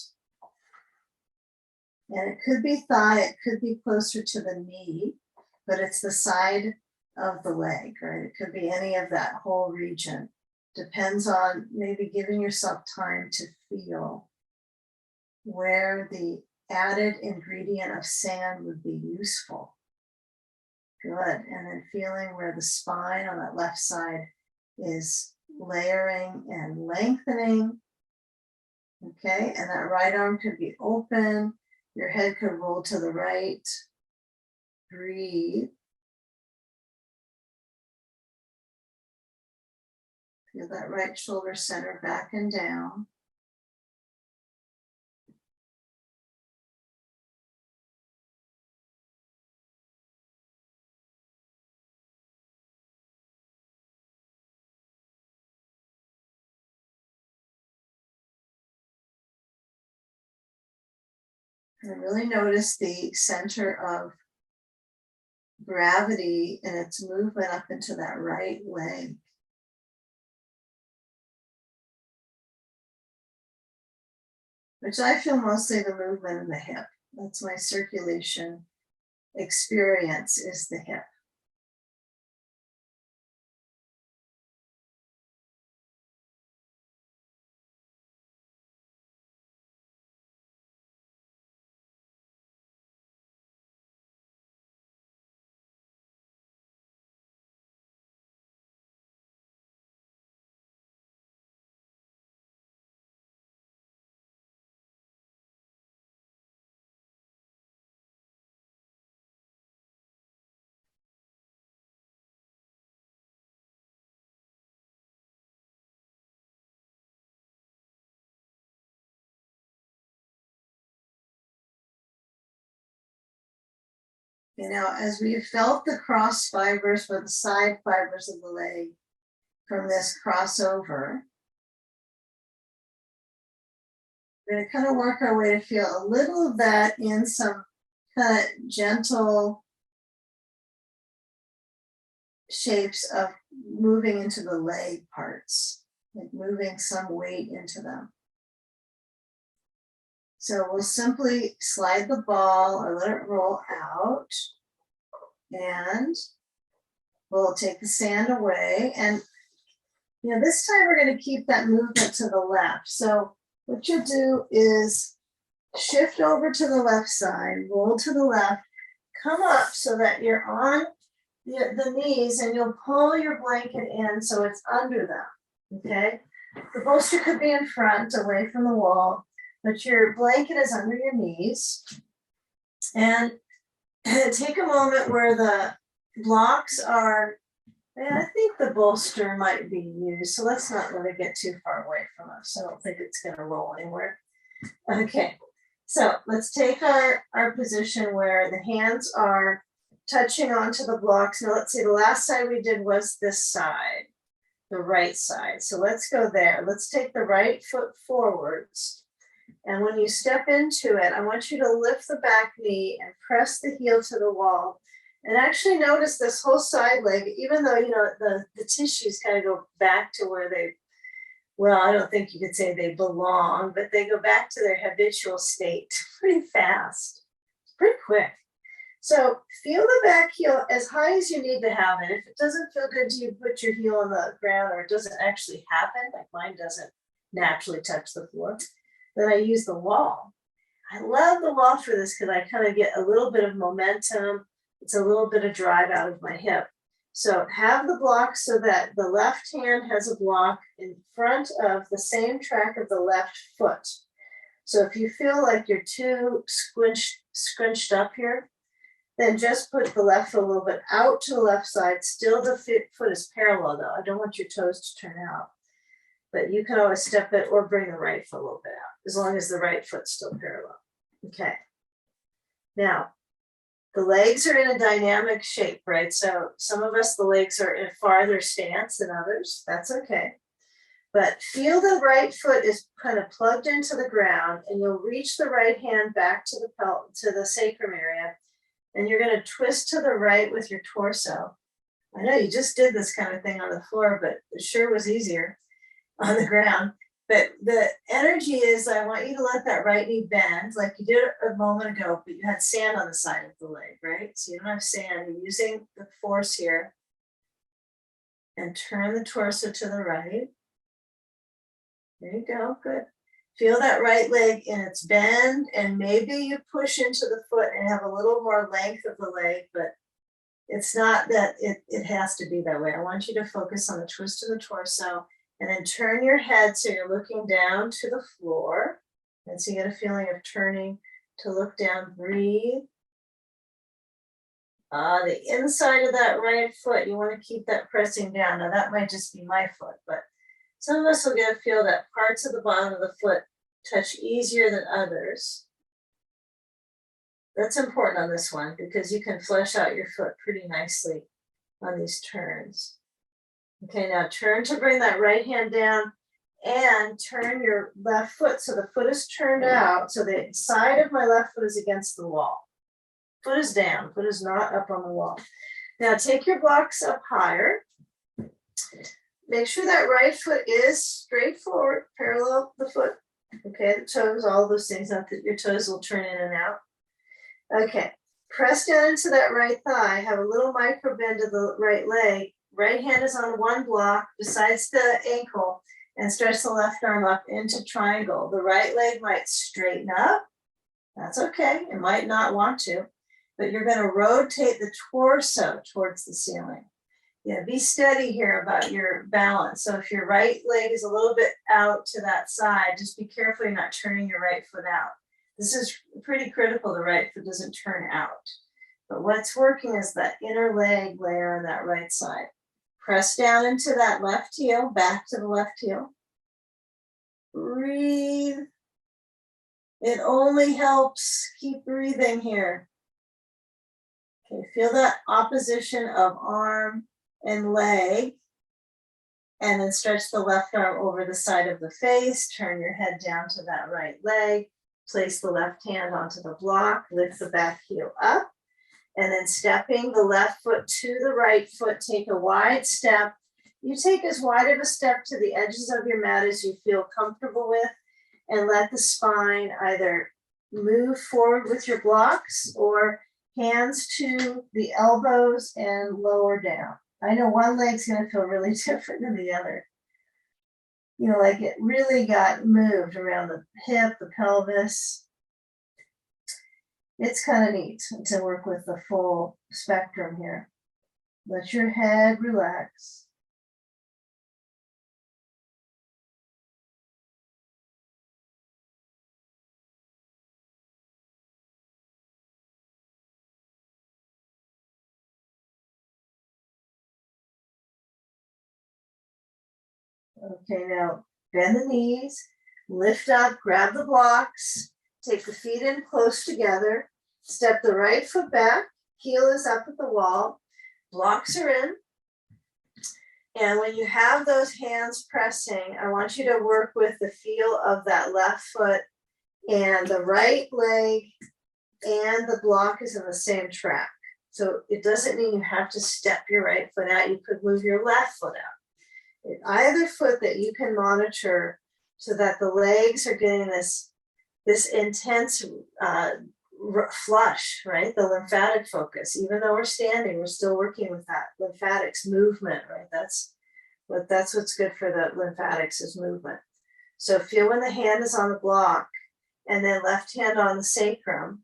And it could be thigh, it could be closer to the knee, but it's the side of the leg, right? It could be any of that whole region. Depends on maybe giving yourself time to feel where the added ingredient of sand would be useful. Good. And then feeling where the spine on that left side is layering and lengthening. Okay, and that right arm could be open. Your head could roll to the right. Breathe. Feel that right shoulder center back and down. And really notice the center of gravity and its movement up into that right leg. Which I feel mostly the movement in the hip. That's my circulation experience, is the hip. You know, as we felt the cross fibers or the side fibers of the leg from this crossover, we're going to kind of work our way to feel a little of that in some kind of gentle shapes of moving into the leg parts, like moving some weight into them. So we'll simply slide the ball or let it roll out, and we'll take the sand away. And you know, this time we're going to keep that movement to the left. So what you'll do is shift over to the left side, roll to the left, come up so that you're on the knees, and you'll pull your blanket in so it's under them, okay? The bolster could be in front, away from the wall, but your blanket is under your knees. And take a moment where the blocks are, I think the bolster might be used, so let's not let it get too far away from us. I don't think it's gonna roll anywhere. Okay, so let's take our position where the hands are touching onto the blocks. Now let's see, the last side we did was this side, the right side. So let's go there. Let's take the right foot forwards. And when you step into it, I want you to lift the back knee and press the heel to the wall. And actually notice this whole side leg, even though, you know, the tissues kind of go back to where they, well, I don't think you could say they belong, but they go back to their habitual state pretty fast, pretty quick. So feel the back heel as high as you need to have it. If it doesn't feel good to you, put your heel on the ground, or it doesn't actually happen, like mine doesn't naturally touch the floor, then I use the wall. I love the wall for this because I kind of get a little bit of momentum. It's a little bit of drive out of my hip. So have the block so that the left hand has a block in front of the same track of the left foot. So if you feel like you're too scrunched up here, then just put the left foot a little bit out to the left side. Still the foot is parallel though. I don't want your toes to turn out. But you can always step it or bring the right foot a little bit out, as long as the right foot's still parallel. Okay. Now, the legs are in a dynamic shape, right? So some of us, the legs are in a farther stance than others. That's okay. But feel the right foot is kind of plugged into the ground, and you'll reach the right hand back to the sacrum area, and you're going to twist to the right with your torso. I know you just did this kind of thing on the floor, but it sure was easier on the ground. But the energy is, I want you to let that right knee bend like you did a moment ago, but you had sand on the side of the leg, right? So you don't have sand. You're using the force here. And turn the torso to the right. There you go, good. Feel that right leg in its bend, and maybe you push into the foot and have a little more length of the leg, but it's not that it has to be that way. I want you to focus on the twist of the torso, and then turn your head so you're looking down to the floor. And so you get a feeling of turning to look down, breathe. The inside of that right foot, you want to keep that pressing down. Now that might just be my foot, but some of us will get a feel that parts of the bottom of the foot touch easier than others. That's important on this one because you can flesh out your foot pretty nicely on these turns. Okay, now turn to bring that right hand down and turn your left foot so the foot is turned out. So the side of my left foot is against the wall. Foot is down, foot is not up on the wall. Now take your blocks up higher. Make sure that right foot is straight forward, parallel the foot. Okay, the toes, all those things, not that your toes will turn in and out. Okay, press down into that right thigh, have a little micro bend of the right leg. Right hand is on one block besides the ankle, and stretch the left arm up into triangle. The right leg might straighten up. That's okay, it might not want to, but you're gonna rotate the torso towards the ceiling. Yeah, be steady here about your balance. So if your right leg is a little bit out to that side, just be careful you're not turning your right foot out. This is pretty critical, the right foot doesn't turn out. But what's working is that inner leg layer on that right side. Press down into that left heel, back to the left heel. Breathe. It only helps. Keep breathing here. Okay, feel that opposition of arm and leg, and then stretch the left arm over the side of the face, turn your head down to that right leg, place the left hand onto the block, lift the back heel up, and then stepping the left foot to the right foot, take a wide step. You take as wide of a step to the edges of your mat as you feel comfortable with, and let the spine either move forward with your blocks or hands to the elbows and lower down. I know one leg's going to feel really different than the other. You know, like it really got moved around the hip, the pelvis. It's kind of neat to work with the full spectrum here. Let your head relax. Okay, now bend the knees, lift up, grab the blocks, take the feet in close together, step the right foot back, heel is up at the wall, blocks are in. And when you have those hands pressing, I want you to work with the feel of that left foot and the right leg and the block is in the same track. So it doesn't mean you have to step your right foot out. You could move your left foot out. Either foot that you can monitor so that the legs are getting this intense flush, right? The lymphatic focus. Even though we're standing, we're still working with that lymphatics movement, right? That's what's good for the lymphatics is movement. So feel when the hand is on the block and then left hand on the sacrum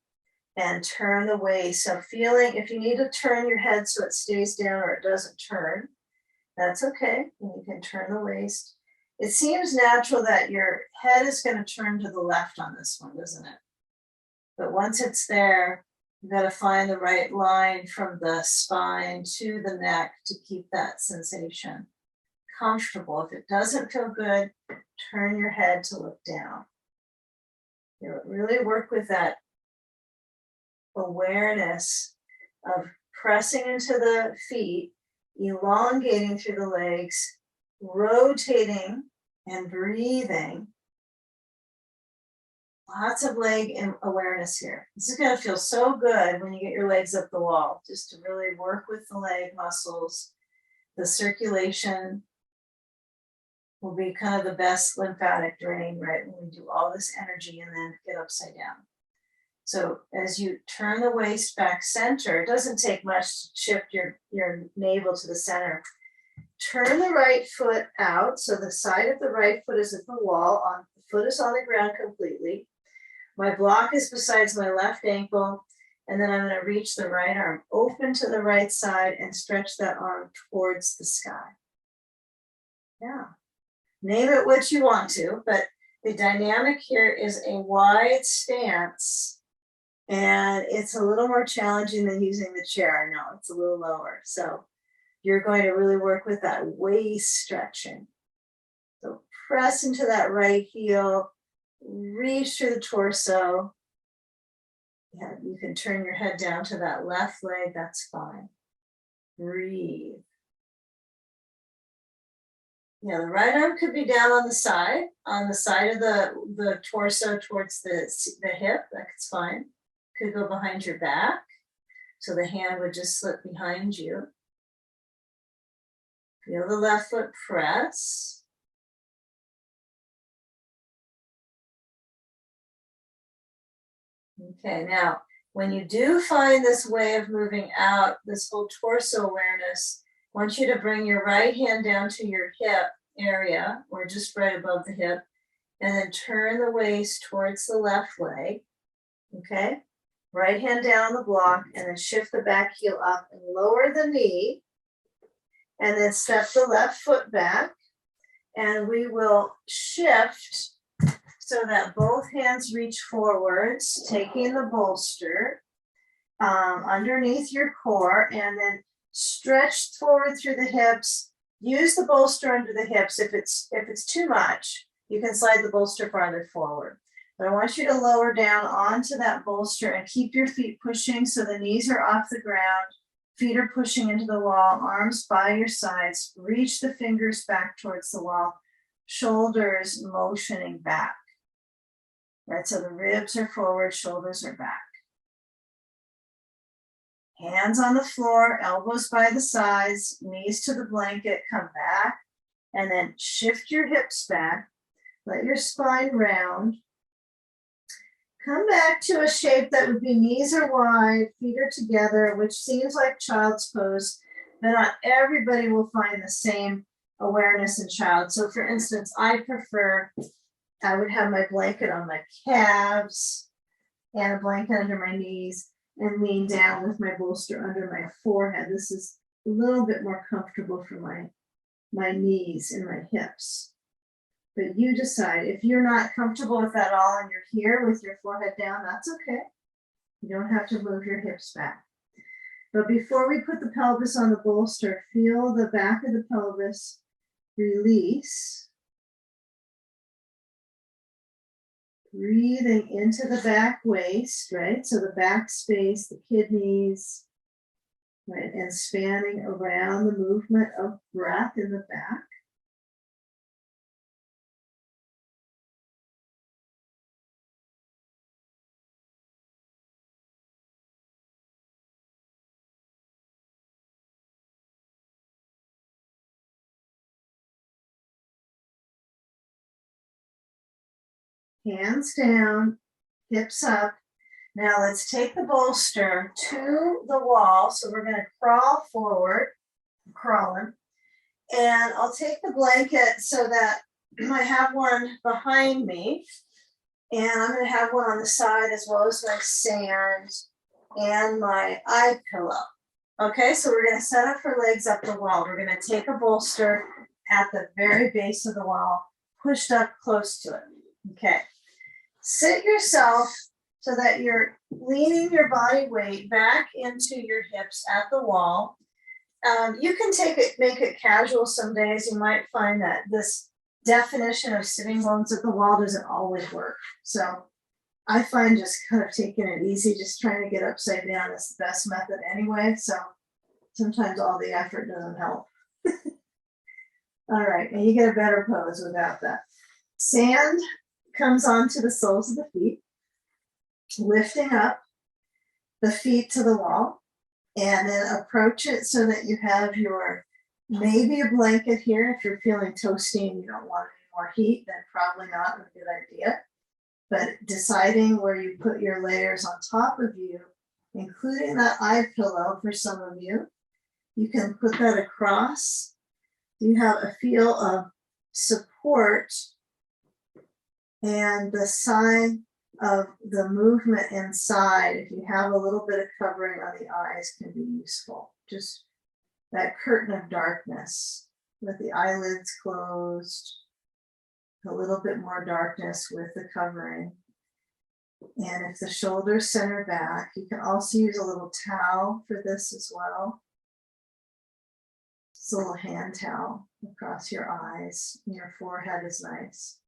and turn the waist. So feeling, if you need to turn your head so it stays down or it doesn't turn, that's okay. And you can turn the waist. It seems natural that your head is going to turn to the left on this one, doesn't it? But once it's there, you've got to find the right line from the spine to the neck to keep that sensation comfortable. If it doesn't feel good, turn your head to look down. You really work with that awareness of pressing into the feet, elongating through the legs, rotating and breathing. Lots of leg awareness here. This is going to feel so good when you get your legs up the wall, just to really work with the leg muscles. The circulation will be kind of the best lymphatic drain, right? When we do all this energy and then get upside down. So as you turn the waist back center, it doesn't take much to shift your navel to the center. Turn the right foot out. So the side of the right foot is at the wall. The foot is on the ground completely. My block is besides my left ankle. And then I'm going to reach the right arm open to the right side and stretch that arm towards the sky. Yeah. Name it what you want to, but the dynamic here is a wide stance. And it's a little more challenging than using the chair. I know it's a little lower. So you're going to really work with that waist stretching. So press into that right heel, reach through the torso. Yeah, you can turn your head down to that left leg. That's fine. Breathe. Yeah, the right arm could be down on the side of the torso towards the hip. That's fine. Could go behind your back. So the hand would just slip behind you. Feel the left foot press. Okay, now when you do find this way of moving out, this whole torso awareness, I want you to bring your right hand down to your hip area, or just right above the hip, and then turn the waist towards the left leg. Okay? Right hand down the block, and then shift the back heel up and lower the knee. And then step the left foot back. And we will shift so that both hands reach forwards, taking the bolster underneath your core, and then stretch forward through the hips. Use the bolster under the hips. If it's too much, you can slide the bolster farther forward. But I want you to lower down onto that bolster and keep your feet pushing so the knees are off the ground. Feet are pushing into the wall, arms by your sides. Reach the fingers back towards the wall. Shoulders motioning back. Right, so the ribs are forward, shoulders are back. Hands on the floor, elbows by the sides, knees to the blanket, come back, and then shift your hips back. Let your spine round. Come back to a shape that would be knees are wide, feet are together, which seems like child's pose, but not everybody will find the same awareness in child. So for instance, I would have my blanket on my calves and a blanket under my knees and lean down with my bolster under my forehead. This is a little bit more comfortable for my knees and my hips. But you decide. If you're not comfortable with that at all and you're here with your forehead down, that's okay. You don't have to move your hips back. But before we put the pelvis on the bolster, feel the back of the pelvis release. Breathing into the back waist, right? So the back space, the kidneys, right? And spanning around the movement of breath in the back. Hands down, hips up. Now let's take the bolster to the wall. So we're going to crawl forward, crawling. And I'll take the blanket so that I have one behind me. And I'm going to have one on the side as well as my sand and my eye pillow. Okay, so we're going to set up for legs up the wall. We're going to take a bolster at the very base of the wall, pushed up close to it. Okay. Sit yourself so that you're leaning your body weight back into your hips at the wall. You can make it casual some days. You might find that this definition of sitting bones at the wall doesn't always work. So I find just kind of taking it easy, just trying to get upside down is the best method anyway. So sometimes all the effort doesn't help. All right, and you get a better pose without that. Sand comes onto the soles of the feet, lifting up the feet to the wall, and then approach it so that you have your, maybe a blanket here. If you're feeling toasty and you don't want any more heat, then probably not a good idea. But deciding where you put your layers on top of you, including that eye pillow for some of you, you can put that across. You have a feel of support and the sign of the movement inside. If you have a little bit of covering on the eyes, can be useful. Just that curtain of darkness with the eyelids closed, a little bit more darkness with the covering. And if the shoulders center back, you can also use a little towel for this as well. It's a little hand towel across your eyes. Your forehead is nice.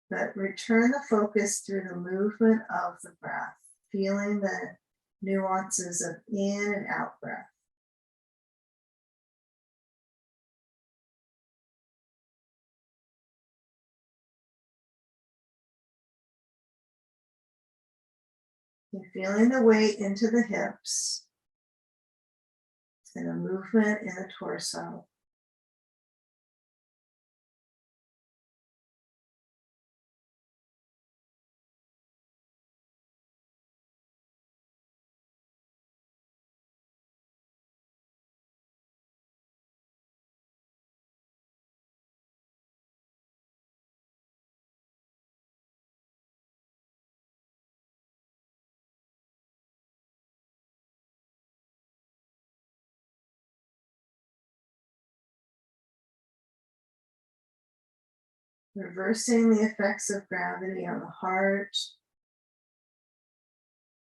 But return the focus through the movement of the breath, feeling the nuances of in and out breath. You're feeling the weight into the hips and the movement in the torso. Reversing the effects of gravity on the heart,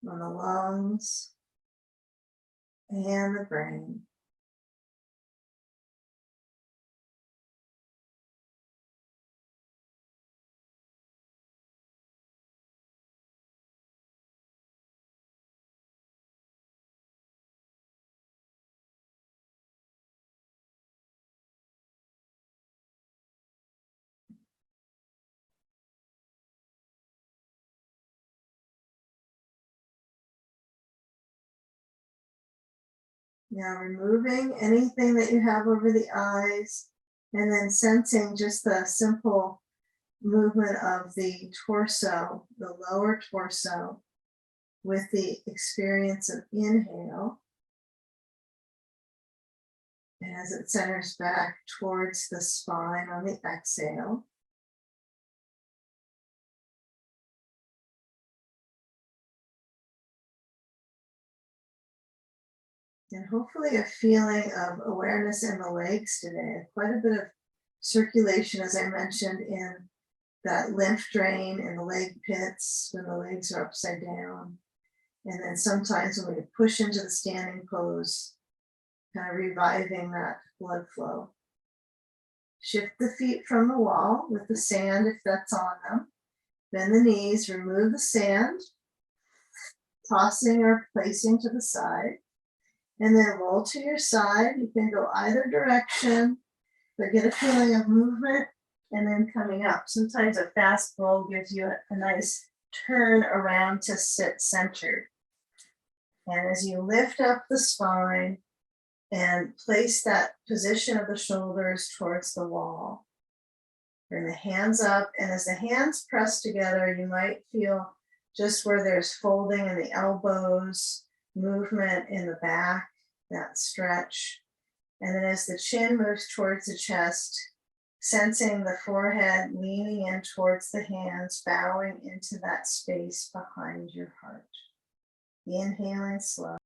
on the lungs, and the brain. Now removing anything that you have over the eyes, and then sensing just the simple movement of the torso, the lower torso, with the experience of inhale. As it centers back towards the spine on the exhale. And hopefully a feeling of awareness in the legs today. Quite a bit of circulation, as I mentioned, in that lymph drain in the leg pits when the legs are upside down. And then sometimes when we push into the standing pose, kind of reviving that blood flow. Shift the feet from the wall with the sand if that's on them. Bend the knees, remove the sand, tossing or placing to the side. And then roll to your side. You can go either direction, but get a feeling of movement and then coming up. Sometimes a fast roll gives you a nice turn around to sit centered. And as you lift up the spine and place that position of the shoulders towards the wall, bring the hands up. And as the hands press together, you might feel just where there's folding in the elbows, movement in the back, that stretch. And then as the chin moves towards the chest, sensing the forehead leaning in towards the hands, bowing into that space behind your heart. Inhaling slow.